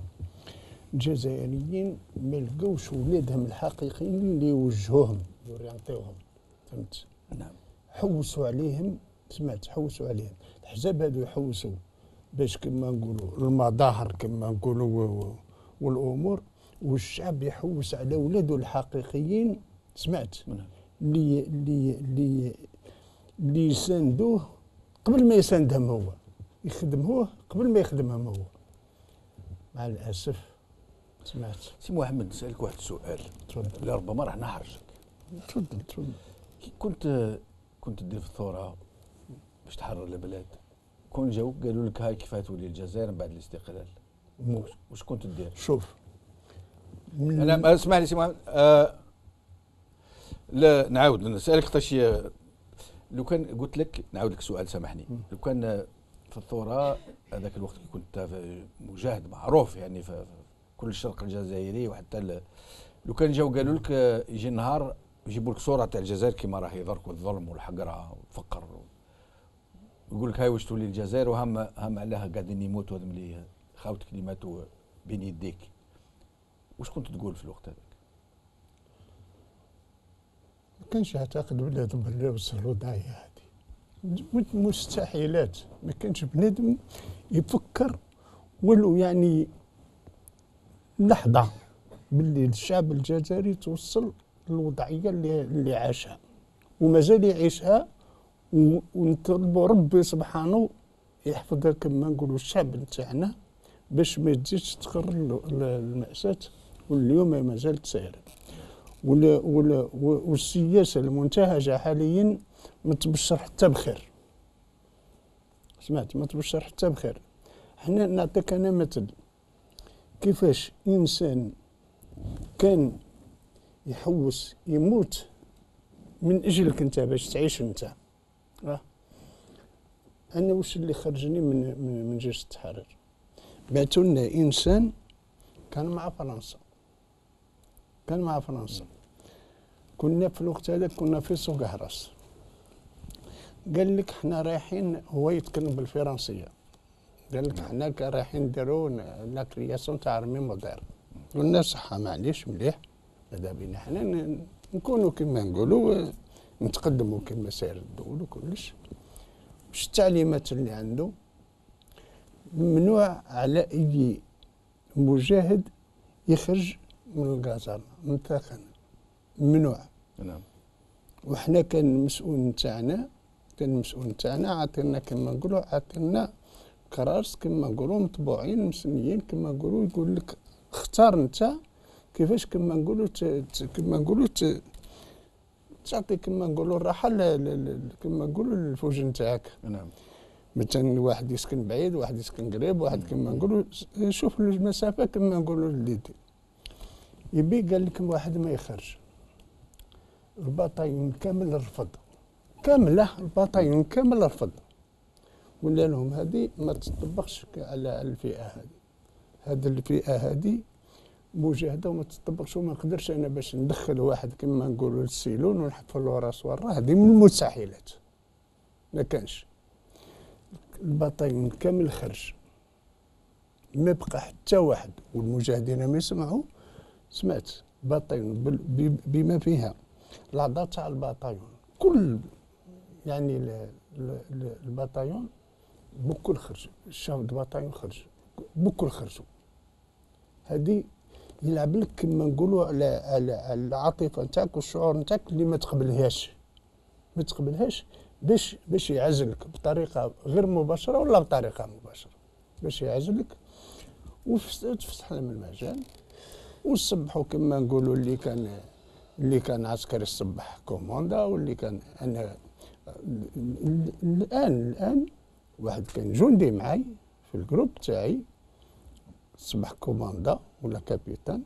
الجزائريين ما لقاوش ولادهم الحقيقيين اللي يوجهوهم يورينتيوهم، فهمت؟ نعم. حوسوا عليهم، سمعت حوسوا عليهم، الحزاب هذو يحوسوا باش كما نقولوا المظاهر كما نقولوا والامور، والشعب يحوس على ولادو الحقيقيين، سمعت؟ اللي يساندوه قبل ما يساندهم هو، يخدموه قبل ما يخدمهم هو. مع الاسف. سمعت؟ سي محمد نسالك واحد السؤال. تفضل. لربما راح نحرجك. تفضل. كنت دير في الثوره باش تحرر البلاد، كون جاوك قالوا لك هاي كيف تولي الجزائر بعد الاستقلال، واش كنت دير؟ شوف انا اسمح لي سي محمد، لا نعاود نسالك خاطرش لو كان قلت لك نعاود لك سؤال سامحني، لو كان في الثوره هذاك الوقت كي كنت مجاهد معروف يعني في كل الشرق الجزائري وحتى لو كان جاو قالوا لك يجي نهار يجيبوا لك صوره تاع الجزائر كيما راهي يضركوا الظلم والحقره والفقر، يقول لك هاي واش تولي الجزائر وهم عليها قاعدين يموتوا هذم اللي خاوتك اللي ماتوا بين يديك، واش كنت تقول في الوقت هذاك؟ ما كانش يعتقد بنادم باللي وصل الوضعيه هذه، مستحيلات، ما كانش بنادم يفكر ولو يعني لحظه باللي الشعب الجزائري توصل للوضعيه اللي عاشها ومازال يعيشها، ونطلبوا ربي سبحانه يحفظ كما نقولوا الشعب نتاعنا باش ما تزيدش تقر المأساة، واليوم ما زالت سائرة. والسياسة المنتهجة حاليا ما تبشر حتى بخير. سمعت؟ ما تبشر حتى بخير. احنا نعطيك انا مثل كيفاش انسان كان يحوس يموت من اجلك انت باش تعيش انت. انا واش اللي خرجني من جيش التحرير؟ بعثوا لنا انسان كان مع فرنسا، كنا في الوقت هذا كنا في سوق هراس، قال لك احنا رايحين، هو يتكلم بالفرنسيه، قال لك احنا رايحين نديروا لا كرياسيون تاع رمي مودير. قلنا صح معليش مليح، ماذا بينا احنا نكونوا كما نقولوا نتقدموا كما ساير الدول وكلش. واش التعليمات اللي عنده؟ ممنوع على اي مجاهد يخرج من الكازارما من الثاخنه، ممنوع. نعم. وحنا كان المسؤول نتاعنا عطينا كما نقولوا عطينا كراس كما نقولوا مطبوعين مسنيين كما نقولوا، يقول لك اختار انت كيفاش كما نقولوا تعطي كما نقولوا الراحه كما نقولوا الفوج نتاعك. نعم. مثلا واحد يسكن بعيد، واحد يسكن قريب، واحد كما نقولوا شوف المسافه كما نقولوا اللي يبي. قال لك واحد ما يخرج، البطايون كامل رفض، كامله البطايون كامل رفض، ولا لهم هذه ما تطبقش على الفئه هذه. هذه الفئه هذه مجاهده وما تطبقش، وما نقدرش انا باش ندخل واحد كما نقولوا للسيلون ونحفر له راس وراه، هذه من المستحيلات، ما كانش. البطايون كامل خرج، ما بقى حتى واحد. والمجاهدين ما يسمعوا، سمعت بطايون بما فيها الاعضاء تاع البطايون كل، يعني البطايون بكل خرج، الشاف البطايون خرج بكل خرجوا. هذه يلعب لك كما نقولوا على العاطفه نتاعك والشعور نتاعك اللي ما تقبلهاش، باش يعزلك بطريقه غير مباشره ولا بطريقه مباشره، باش يعزلك وتفتح لهم المجال. وصبحوا كما نقولوا اللي كان عسكري الصبح كوموندا، واللي كان انا الان واحد كان جندي معي في الجروب تاعي صبح كوماندا ولا كابيتان،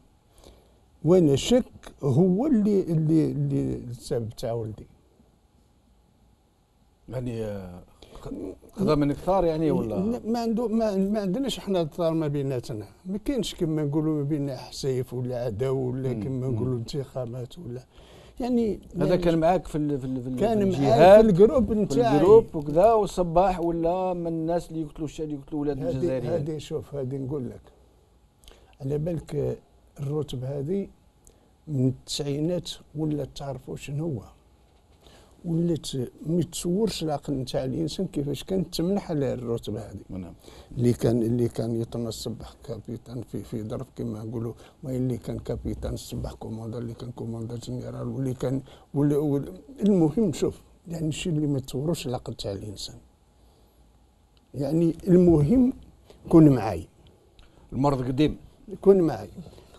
وانا شك هو اللي السبب تاع ولدي. يعني خذا من كثار يعني ولا ما عندناش احنا الثار ما بيناتنا، ما كاينش كما نقولوا ما بيننا حسيف ولا عداو ولا كما نقولوا انتخابات ولا يعني. هذا كان معاك في كان معاك في الجروب نتاعي، في الجروب وكذا، والصباح ولا من الناس اللي يقتلوا ولاد الجزائريين. هذه شوف، هذه نقول لك على بالك الرتب هذه من التسعينات ولا تعرفوا شنو هو، ولات ما تصورش العقل نتاع الانسان كيفاش كانت تمنح على الرتب هذه. اللي كان يطنى الصباح كابيتان في ظرف كما نقولوا، واللي كان كابيتان الصباح كوموندا، اللي كان كوموندا جنرال، واللي كان المهم شوف، يعني الشيء اللي ما تصوروش العقل تاع الانسان. يعني المهم كون معاي، المرض قديم كون معاي.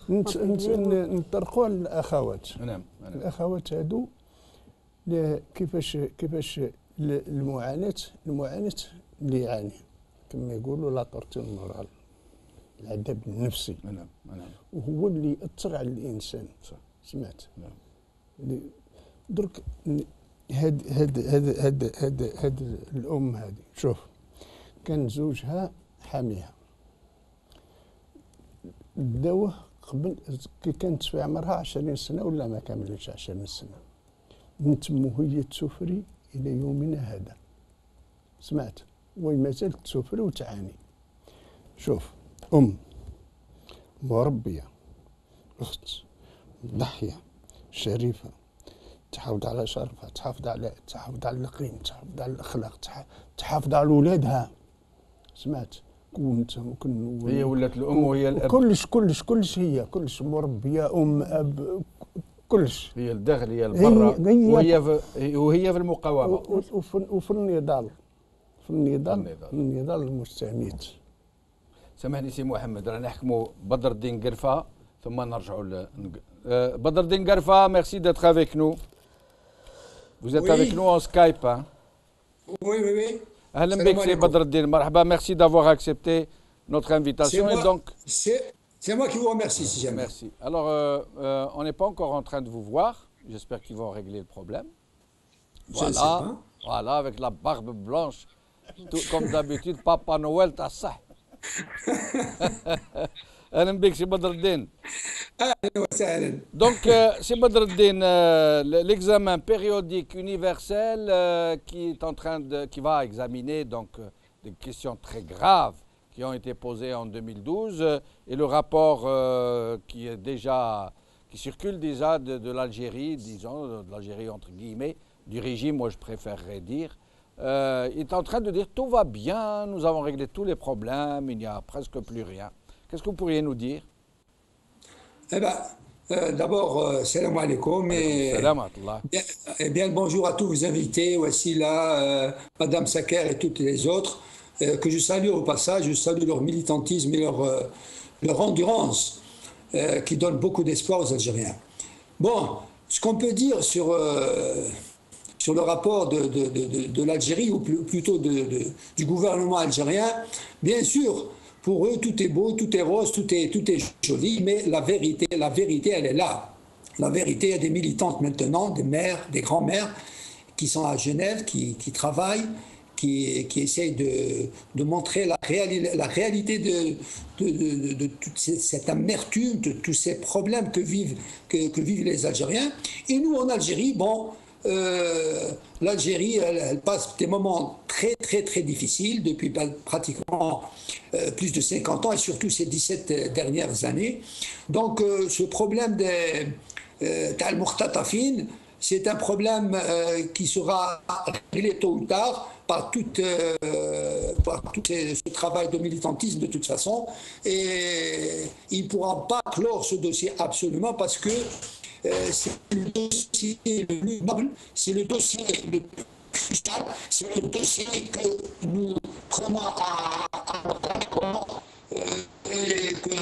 نطرقوا الاخوات. نعم. الاخوات هادو كيفاش المعاناه اللي يعاني كما يقولوا لا طورتور مورال، العذاب النفسي. نعم. وهو اللي يأثر على الانسان. صح. سمعت. نعم. درك هاد الام هذه شوف، كان زوجها حاميها، داوه قبل كي كانت في عمرها 20 سنه ولا ما كاملتش 20 سنه، من تمو هي تسفري الى يومنا هذا. سمعت. وما زالت تسفري وتعاني. شوف، مربيه، اخت ضحيه شريفه، تحافظ على شرفها، تحافظ على القيم، تحافظ على الاخلاق، تحافظ على اولادها. سمعت. هي ولات الام وهي الاب، كلش هي كلش مربيه، اب، كلش. هي الداخل هي البرة، وهي في المقاومه وفي النضال المستميت. سامحني سي محمد، رانا نحكموا بدر الدين قرفه ثم نرجعوا بدر الدين قرفه. ميرسي d'être avec nous. Vous êtes avec nous en Skype, hein? Oui. أهلا بك سي بدر الدين، مرحبا. Merci d'avoir accepté notre invitation. Et donc, c'est moi qui vous remercie, si jamais. Merci. Alors, on n'est pas encore en train de vous voir. J'espère qu'ils vont régler le problème. Voilà, avec la barbe blanche, tout, comme d'habitude, Papa Noël, t'as ça. أهلا بك سي بدر الدين. أهلا وسهلا. Donc, c'est Badr el-Din, l'examen périodique universel qui va examiner donc des questions très graves qui ont été posées en 2012 et le rapport qui circule déjà de l'Algérie, disons, de l'Algérie entre guillemets, du régime, moi je préférerais dire, est en train de dire tout va bien, nous avons réglé tous les problèmes, il n'y a presque plus rien. Qu'est-ce que vous pourriez nous dire? Eh bien, d'abord, salam alaikum et bien le bonjour à tous vos invités, Wassila, Madame Saker et toutes les autres, que je salue au passage. Je salue leur militantisme et leur endurance qui donne beaucoup d'espoir aux Algériens. Bon, ce qu'on peut dire sur le rapport de l'Algérie, ou plutôt du gouvernement algérien, bien sûr, pour eux, tout est beau, tout est rose, tout est joli, mais la vérité, elle est là. La vérité, il y a des militantes maintenant, des mères, des grands-mères, qui sont à Genève, qui travaillent, qui essayent de montrer la réalité de toute cette amertume, de tous ces problèmes que vivent les Algériens. Et nous, en Algérie, bon, l'Algérie, elle passe des moments très, très, très difficiles depuis pratiquement plus de 50 ans et surtout ces 17 dernières années. Donc, ce problème des Al-Mukhtatafin, c'est un problème qui sera réglé tôt ou tard par tout ce travail de militantisme de toute façon. Et il ne pourra pas clore ce dossier absolument parce que c'est le dossier le plus noble, c'est le dossier le plus crucial, c'est le dossier que nous prenons à et que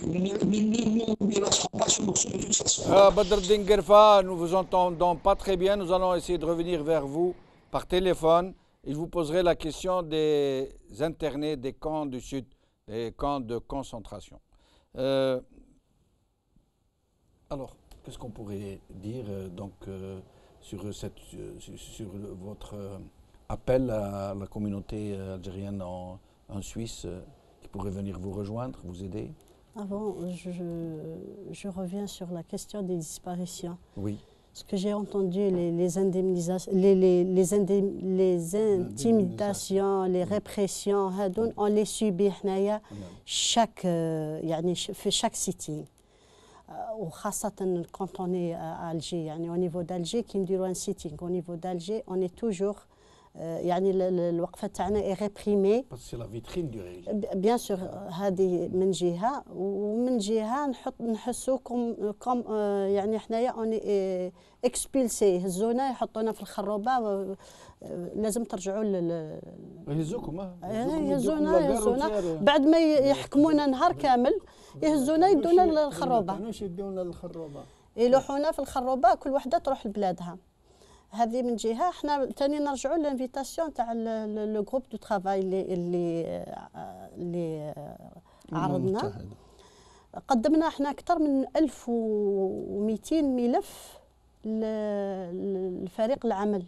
nous ne laisserons pas ce morceau de toute façon. Badreddine Guerfa, nous vous entendons pas très bien. Nous allons essayer de revenir vers vous par téléphone et je vous poserai la question des internés des camps du Sud, des camps de concentration. Alors, qu'est-ce qu'on pourrait dire sur votre appel à la communauté algérienne en Suisse qui pourrait venir vous rejoindre, vous aider? Avant, je reviens sur la question des disparitions. Oui. Ce que j'ai entendu, les indemnisations, les intimidations, les répressions, on les subit chaque sitting. وخاصة quand on est à Alger, يعني au niveau d'Alger كي نديروا un sitting au niveau d'Alger on est toujours يعني الوقفة تاعنا est réprimée. C'est la vitrine du régime. Bien sûr هذه من جهة ومن جهة نحسوا كم يعني حنايا on est expulsé يهزونا يحطونا في الخروبة لازم ترجعوا يهزوكم يهزونا بعد ما يحكمونا نهار كامل يهزونا يدونا للخروبة يلوحونا في الخروبة كل وحدة تروح لبلادها. هذه من جهه. احنا ثاني نرجعوا للانفيتاسيون تاع لو جروب دو ترافاي اللي عرضنا. قدمنا احنا اكثر من 1200 ملف لفريق العمل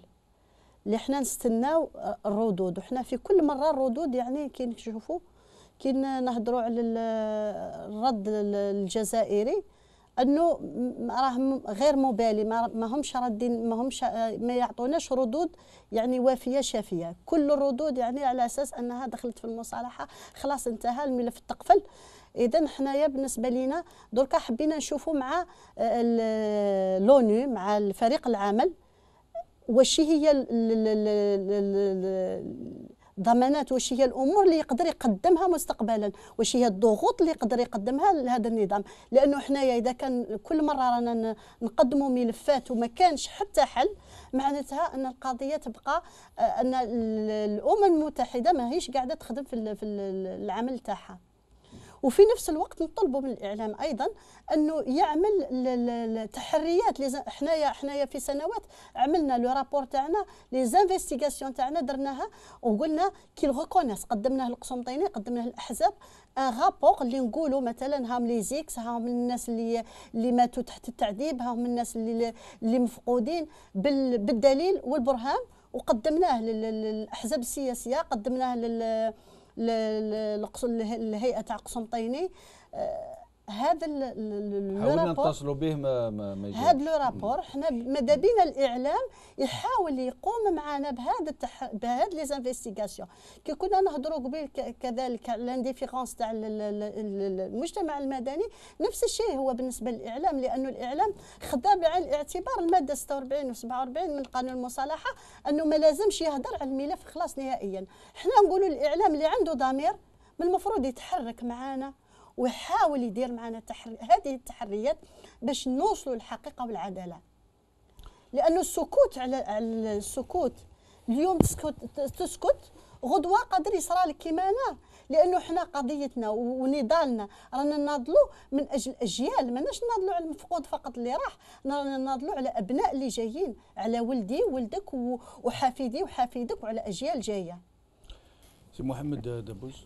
اللي احنا نستناو الردود. وحنا في كل مره الردود يعني كي نشوفوا كي نهضروا على الرد الجزائري انه راه غير مبالي، ما همش ردين، ما يعطوناش ردود يعني وافيه شافيه. كل الردود يعني على اساس انها دخلت في المصالحه خلاص انتهى الملف تقفل. اذا حنايا بالنسبه لينا دركا حبينا نشوفوا مع لونو مع الفريق العمل واش هي ضمانات، واش هي الامور اللي يقدر يقدمها مستقبلا، واش هي الضغوط اللي يقدر يقدمها لهذا النظام. لانه حنايا اذا كان كل مره رانا نقدموا ملفات وما كانش حتى حل، معناتها ان القضيه تبقى ان الامم المتحده ماهيش قاعده تخدم في العمل تاعها. وفي نفس الوقت نطلبوا من الاعلام ايضا انه يعمل تحريات. حنايا في سنوات عملنا لو رابور تاعنا، لي زانفيستيغاسيون تاعنا درناها وقلنا كي ريكونيس، قدمناه للقسنطيني، قدمناه للاحزاب، ان رابور اللي نقولوا مثلا هاهم لي زيكس، هاهم الناس اللي ماتوا تحت التعذيب، هاهم الناس اللي مفقودين بالدليل والبرهان، وقدمناه للاحزاب السياسيه، قدمناه الهيئه تاع قسنطيني. هذا حاولنا نتصلوا به ما جاش. هذا لو رابور حنا ماذا بينا الاعلام يحاول يقوم معنا بهذا لي زانفيستيغاسيون. كي كنا نهضروا قبيل كذلك على لانديفيرونس تاع المجتمع المدني، نفس الشيء هو بالنسبه للاعلام، لانه الاعلام خدا بعين الاعتبار الماده 46 و 47 من قانون المصالحه انه ما لازمش يهضر على الملف خلاص نهائيا. حنا نقولوا الاعلام اللي عنده ضمير من المفروض يتحرك معنا ويحاول يدير معنا هذه التحريات باش نوصلوا للحقيقه والعداله. لانه السكوت على السكوت، اليوم تسكت غدوه قادر يصرى لك كيما انا. لانه حنا قضيتنا ونضالنا رانا ناضلوا من اجل اجيال، ماناش ناضلوا على المفقود فقط اللي راح، رانا ناضلوا على ابناء اللي جايين، على ولدي وولدك وحفيدي وحفيدك وعلى اجيال جايه. سي محمد دبوس،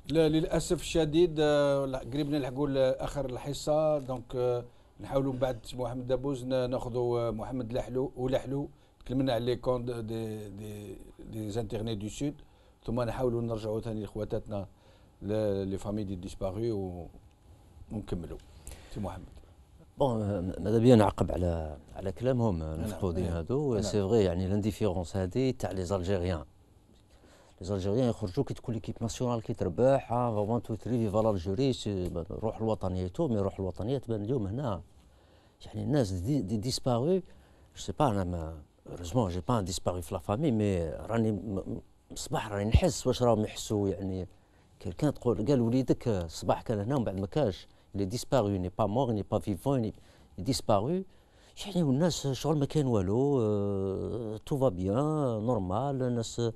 لا للاسف الشديد قريب نلحقوا لاخر الحصه، دونك نحاولوا من بعد محمد دبوز ناخذوا محمد لحلو تكلمنا على لي كونت دي زانترني دو سود، ثم نحاولوا نرجعوا ثاني لاخواتاتنا لي فامي دي ديسبارو ونكملوا. سي محمد. بون ماذا بيا نعقب على كلامهم المفقودين هادو. سي فغي يعني لانديفيرونس هذه تاع لي زالجيريان. لي زالجيريان يخرجوا كي تكون ليكيب ناسيونال كي تربح 1 2 3 فيفا لالجيري روح الوطنيه تو مي روح الوطنيه تبان اليوم هنا. يعني الناس دي ديسبارو جو سي با انا ما هeureusement j'ai pas un disparu في لا فامي مي راني صباح راني نحس واش راهم يحسوا. يعني كان تقول قال وليدك صباح كان هنا ومن بعد ما كاش il est disparu il n'est pas mort il n'est pas vivant il est disparu. يعني والناس شغل ما كان والو tout va bien normal الناس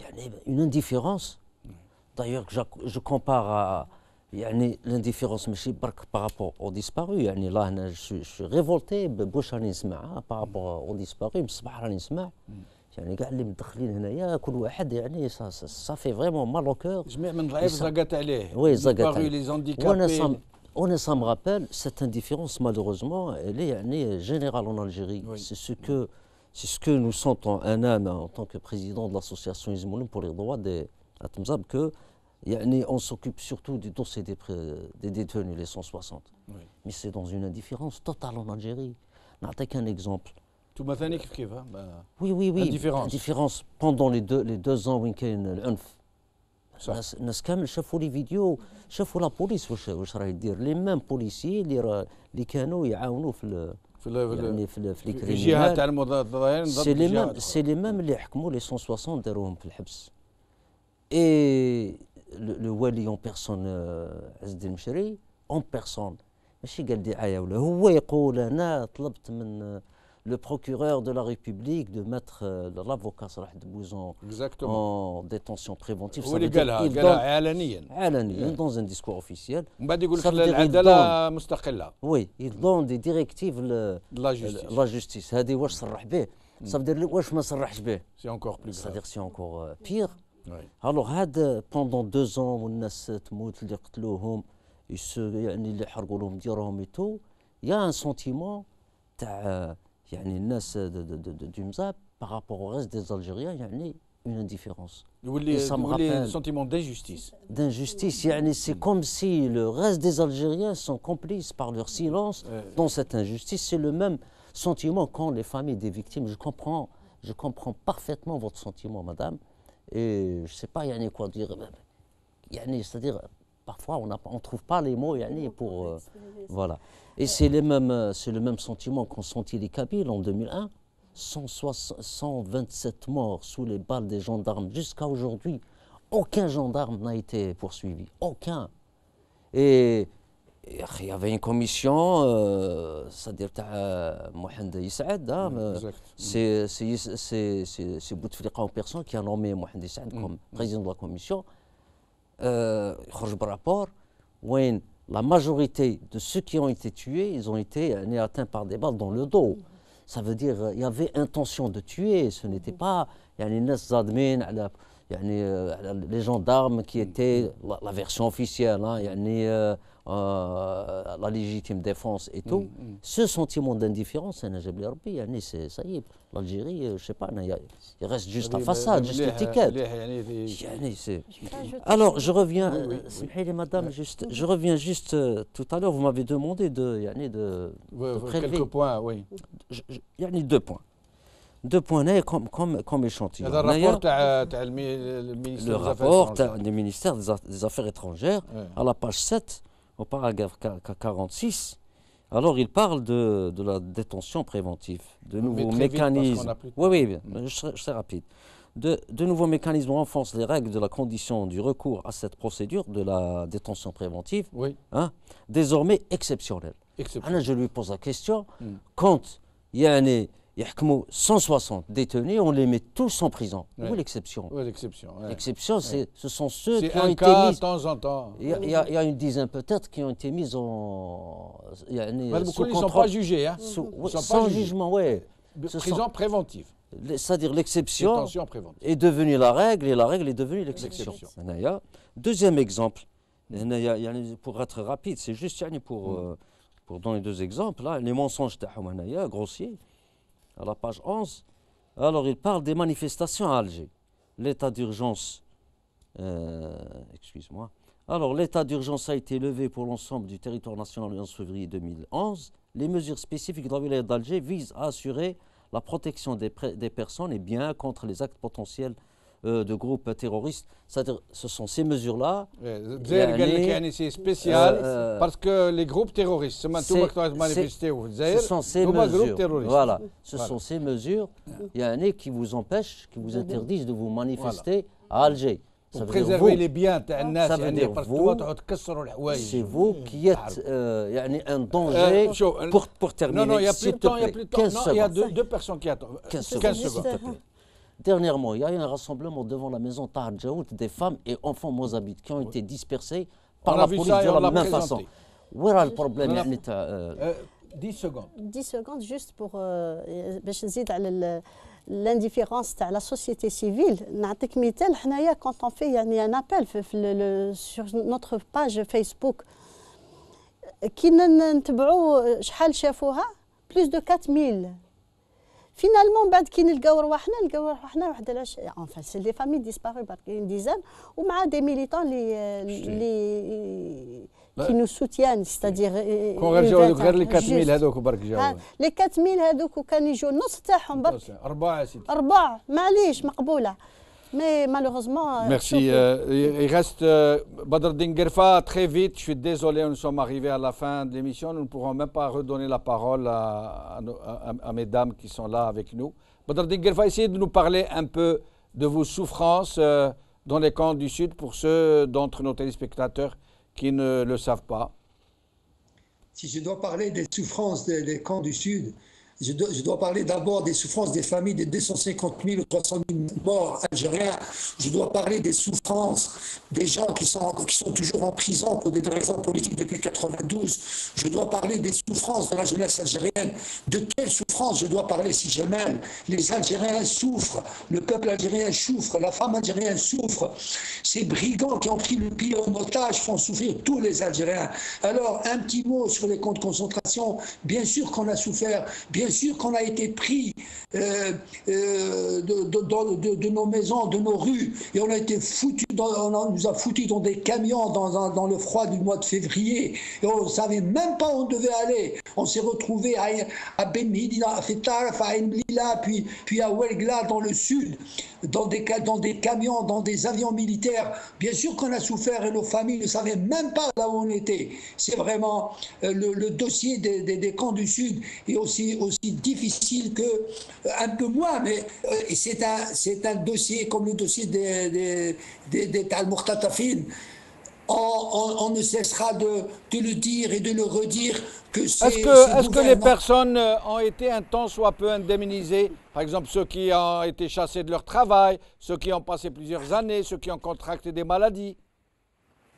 يعني une indifférence. D'ailleurs je compare à يعني l'indifférence ماشي برك par rapport au disparu. يعني لا انا je suis révolté بواش راني نسمع par rapport au disparu. من الصباح راني نسمع يعني كاع اللي مدخلين هنايا كل واحد يعني ça fait vraiment mal au cœur. جميع من ضعيف زقات عليه. Oui زقات عليه. Ça me rappelle cette indifférence malheureusement elle est يعني générale en Algérie. Oui. C'est ce que nous sentons en tant que président de l'association Izmoulin pour les droits des Atmzab que يعني on s'occupe surtout du dossier des détenus les 160. Oui. Mais c'est dans une indifférence totale en Algérie. نعطيك un exemple. توما ثاني كيف Oui. Indifférence pendant les deux ans وين كاين العنف. الناس كامل شافوا لي فيديو شافوا لا بوليس واش راهي دير لي ميم بوليسيي اللي كانوا يعاونوا في يعني في الجهه تاع المتظاهرين ضد سي لي ميم اللي حكموا لي 160 داروهم في الحبس. اي لو والي اون بيرسون عز الدين المشري اون بيرسون ماشي قال دعايه ولا هو يقول انا طلبت من le procureur de la République de mettre l'avocat Salah Debouzon en détention préventive. Ça veut dire il donne dans un discours officiel. Oui, il donne des directives de la justice. هذه واش صرح به. Ça veut dire واش ما صرحش به. C'est encore plus grave. C'est-à-dire c'est encore pire. Alors هذا pendant 2 ans والناس تموت اللي قتلوهم يعني اللي حرقوا لهم ديارهم et tout. Il y a un sentiment تاع يعني الناس du Mzab par rapport au reste des Algériens يعني une indifférence. Le sentiment d'injustice. D'injustice, يعني c'est comme si le reste des Algériens sont complices par leur silence dans cette injustice. C'est le même sentiment qu'ont les familles des victimes. Je comprends parfaitement votre sentiment, madame. Et je ne sais pas يعني quoi dire. يعني c'est-à-dire parfois on trouve pas les mots يعني pour voilà. Et c'est le même sentiment qu'ont senti les Kabyles en 2001. 127 morts sous les balles des gendarmes. Jusqu'à aujourd'hui, aucun gendarme n'a été poursuivi. Aucun. Et il y avait une commission, c'est-à-dire Mohamed Yissaad, c'est Bouteflika en personne qui a nommé Mohamed Yissaad comme président de la commission. Il y a un rapport où la majorité de ceux qui ont été tués, ils ont été atteints par des balles dans le dos. Ça veut dire qu'il y avait intention de tuer, ce n'était pas les gendarmes qui étaient la version officielle, la légitime défense et tout. Ce sentiment d'indifférence, c'est ça y est, l'Algérie, je ne sais pas, il reste juste la façade, juste l'étiquette. Alors, je reviens, madame, je reviens juste, tout à l'heure, vous m'avez demandé de prélever. Quelques points, oui. Il y a 2 points. 2 points comme échantillon. Le rapport du ministère des Affaires étrangères, à la page 7, au paragraphe 46, alors il parle de la détention préventive, de nouveaux mécanismes. Oui, je serai rapide. De nouveaux mécanismes renforcent les règles de la condition du recours à cette procédure de la détention préventive, désormais exceptionnelle. Je lui pose la question, quand il y a 160 détenus, on les met tous en prison. Où est l'exception? L'exception, ce sont ceux qui ont été mis. De temps en temps. Il y a une dizaine peut-être qui ont été mis en. Beaucoup ne sont pas jugés. Sans jugement, oui. Prison préventive. C'est-à-dire l'exception est devenue la règle et la règle est devenue l'exception. Deuxième exemple, pour être rapide, c'est juste pour pour donner 2 exemples, là, les mensonges grossiers, à la page 11. Alors, il parle des manifestations à Alger. L'état d'urgence, excuse-moi. Alors, l'état d'urgence a été levé pour l'ensemble du territoire national le 11 février 2011. Les mesures spécifiques de la wilaya d'Alger visent à assurer la protection des personnes et biens contre les actes potentiels de groupes terroristes. C'est-à-dire, ce sont ces mesures-là. C'est spécial parce que les groupes terroristes, ce sont ces mesures. Voilà, ce sont ces mesures qui vous empêchent, qui vous interdisent de vous manifester à Alger. Pour préserver les biens, ça veut dire c'est vous qui êtes un danger pour terminer. Non, il n'y a plus de temps, il y a 2 personnes qui attendent. 15 secondes, s'il te plaît. Dernièrement, il y a eu un rassemblement devant la maison Tahar Djaout des femmes et enfants mozabites qui ont été dispersés par la police de la même façon. Où est le problème 10 secondes. 10 secondes juste pour باش نزيد على l'indifférence تاع la société civile. نعطيك مثال حنايا quand on fait يعني un appel sur notre page Facebook كي نتبعوا شحال شافوها plus de 4000. Finalement, بعد كي نلقاو رواحنا واحد علاش enfin c'est les familles disparues par une dizaine ومع des militants qui nous soutiennent, c'est-à-dire غير لي 4000 هذوك برك جاو. لي 4000 هذوك وكان يجوا النص تاعهم برك 4 سيدي 4 معليش مقبوله. Mais malheureusement... Merci. Il reste Badreddine Guerfa, très vite. Je suis désolé, nous sommes arrivés à la fin de l'émission. Nous ne pourrons même pas redonner la parole à mesdames qui sont là avec nous. Badreddine Guerfa, essayez de nous parler un peu de vos souffrances dans les camps du Sud pour ceux d'entre nos téléspectateurs qui ne le savent pas. Si je dois parler des souffrances des camps du Sud, je dois parler d'abord des souffrances des familles des 250 000 ou 300 000 morts algériens. Je dois parler des souffrances des gens qui sont toujours en prison pour des raisons politiques depuis 1992. Je dois parler des souffrances de la jeunesse algérienne. De quelles souffrances je dois parler si je m'aime? Les Algériens souffrent, le peuple algérien souffre, la femme algérienne souffre. Ces brigands qui ont pris le pays en otage font souffrir tous les Algériens. Alors, un petit mot sur les camps de concentration. Bien sûr qu'on a souffert, bien sûr qu'on a été pris de nos maisons, de nos rues, et on a été on nous a foutus dans des camions dans le froid du mois de février, et on ne savait même pas où on devait aller. On s'est retrouvé à Ben Medina, à Fetarf, à Enblila, puis à Ouelgla dans le sud, dans des camions, dans des avions militaires. Bien sûr qu'on a souffert et nos familles ne savaient même pas là où on était. C'est vraiment le dossier des camps du Sud est aussi difficile que un peu moins, mais c'est un dossier comme le dossier des Tal-Mourtatafin. On ne cessera de le dire et de le redire que c'est... Est-ce que les personnes ont été un temps soit peu indemnisées? Par exemple, ceux qui ont été chassés de leur travail, ceux qui ont passé plusieurs années, ceux qui ont contracté des maladies?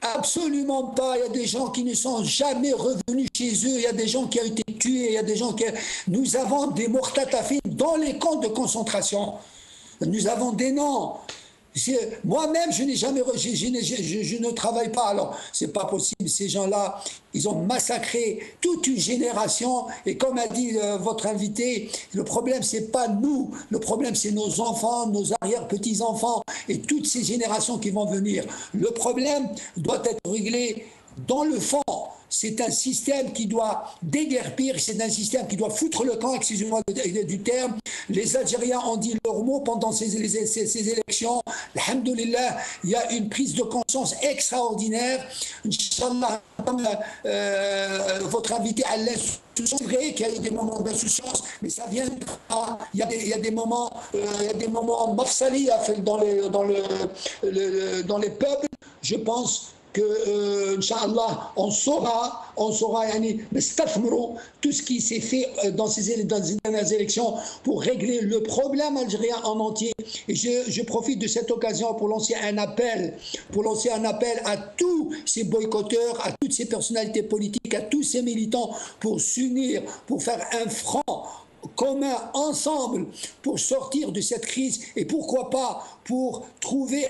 Absolument pas. Il y a des gens qui ne sont jamais revenus chez eux. Il y a des gens qui ont été tués. Il y a des gens qui... Nous avons des Mourtatafin dans les camps de concentration. Nous avons des noms. Moi-même, je n'ai jamais, je ne travaille pas. Alors, c'est pas possible. Ces gens-là, ils ont massacré toute une génération. Et comme a dit votre invité, le problème, c'est pas nous. Le problème, c'est nos enfants, nos arrière-petits-enfants et toutes ces générations qui vont venir. Le problème doit être réglé dans le fond. C'est un système qui doit déguerpir, c'est un système qui doit foutre le camp, excusez-moi du terme. Les Algériens ont dit leur mot pendant ces élections. Alhamdoulilah, il y a une prise de conscience extraordinaire. Inch'Allah, votre invité Alain, c'est vrai qu'il y a eu des moments d'insouciance, mais ça vient il y a des moments mafsali dans les peuples. Je pense que, Inch'Allah, on saura tout ce qui s'est fait dans ces dernières élections pour régler le problème algérien en entier. Et je profite de cette occasion pour lancer un appel à tous ces boycotteurs, à toutes ces personnalités politiques, à tous ces militants pour s'unir, pour faire un front commun ensemble pour sortir de cette crise et pourquoi pas pour trouver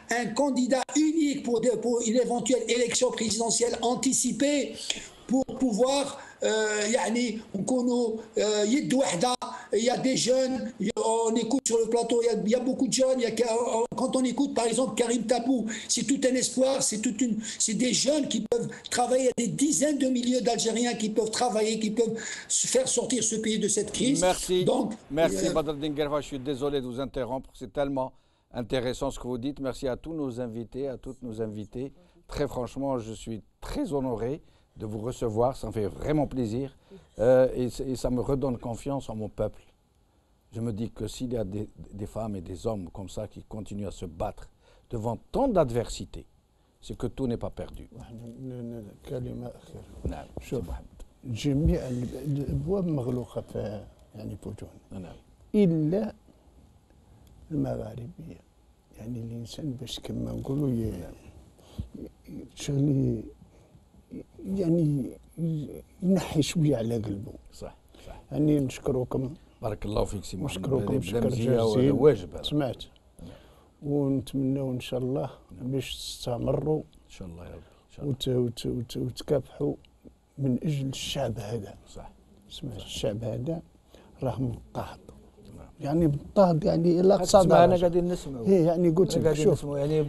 un candidat unique pour une éventuelle élection présidentielle anticipée pour pouvoir يعني نكونوا يد واحده. Il y a des jeunes, on écoute sur le plateau, il y a beaucoup de jeunes. Quand on écoute par exemple Karim Tabou, c'est tout un espoir, c'est des jeunes qui peuvent travailler, il y a des dizaines de milliers d'Algériens qui peuvent travailler, qui peuvent faire sortir ce pays de cette crise. Merci. Donc, merci Badreddine Guerfa, je suis désolé de vous interrompre, c'est tellement intéressant ce que vous dites. Merci à tous nos invités, à toutes nos invitées. Très franchement, je suis très honoré de vous recevoir, ça me fait vraiment plaisir et ça me redonne confiance en mon peuple. Je me dis que s'il y a des femmes et des hommes comme ça qui continuent à se battre devant tant d'adversité, c'est que tout n'est pas perdu. جميع الابواب مغلوقه في يعني فوجون الا المغاربيه، يعني الانسان باش كما نقولوا شغل يعني ينحي شويه على قلبه. صح صح. يعني نشكركم بارك الله فيك سي محمد. نشكركم شكر جزيل. سمعت. ونتمنوا ان شاء الله باش تستمروا ان شاء الله يا رب وتكافحوا من اجل الشعب هذا. صح. سمعت الشعب هذا راه مضطهد. يعني مضطهد يعني الى اقصى درجه. انا قاعدين نسمعوا. يعني قلت لك شوف يعني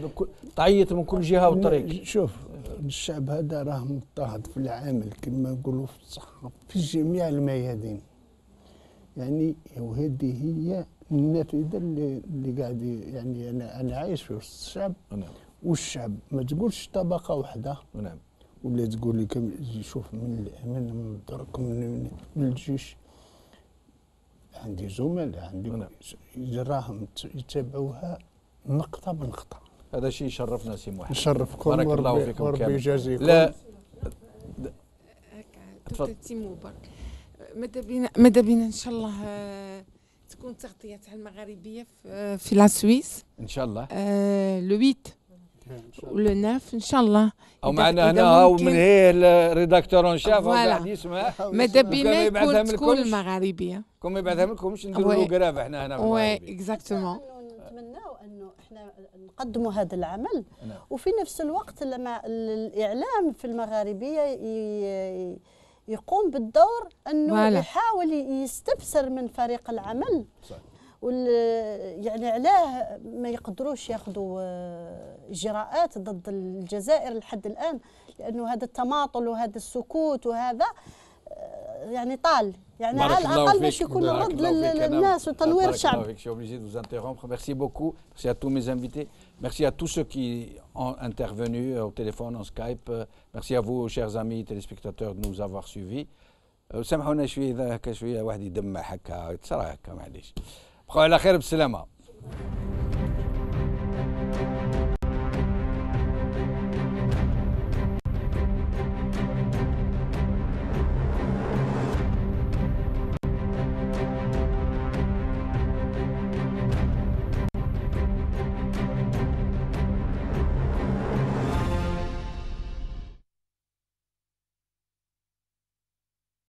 تعيط من كل جهه وطريق. شوف الشعب هذا راه مضطهد في العمل كما نقولوا في الصحه في جميع الميادين. يعني وهذه هي النافذه اللي قاعد يعني انا عايش في وسط الشعب. والشعب ما تقولش طبقه واحده. نعم. ولا تقول لي شوف من درك من الجيش. عندي زملاء عندي راهم يتابعوها نقطه بنقطه. هذا شيء يشرفنا سي محمد. يشرفكم بارك الله فيكم. وربي يجازيكم. لا تفضل. مبارك. ماذا بينا ان شاء الله تكون تغطيه تاع المغاربيه في لا سويس ان شاء الله لو 8 ولو 9 ان شاء الله. او معنا هنا ومن هي الريداكتور شاف قاعد يسمع. ماذا بينا تكون المغاربيه كم يبعثها لكمش نديروا له قراف احنا هنا. وي اكزاكتومون. نتمناو انه احنا نقدموا هذا العمل وفي نفس الوقت لما الاعلام في المغاربيه يقوم بالدور انه يحاول يستبصر من فريق العمل. صح. يعني علاه ما يقدروش ياخذوا اجراءات ضد الجزائر لحد الان، لانه هذا التماطل وهذا السكوت وهذا يعني طال، يعني على الاقل باش يكون رد للناس وتنوير الشعب. Je suis obligé de vous interrompre. Merci beaucoup. Merci à tous mes invités. Merci à tous ceux qui ont intervenu au téléphone, en Skype. Merci à vous, chers amis téléspectateurs, de nous avoir suivis. سامحونا شويه إذا هكا شويه واحد يدمع هكا تصرى هكا معليش. بقوا على خير بالسلامه.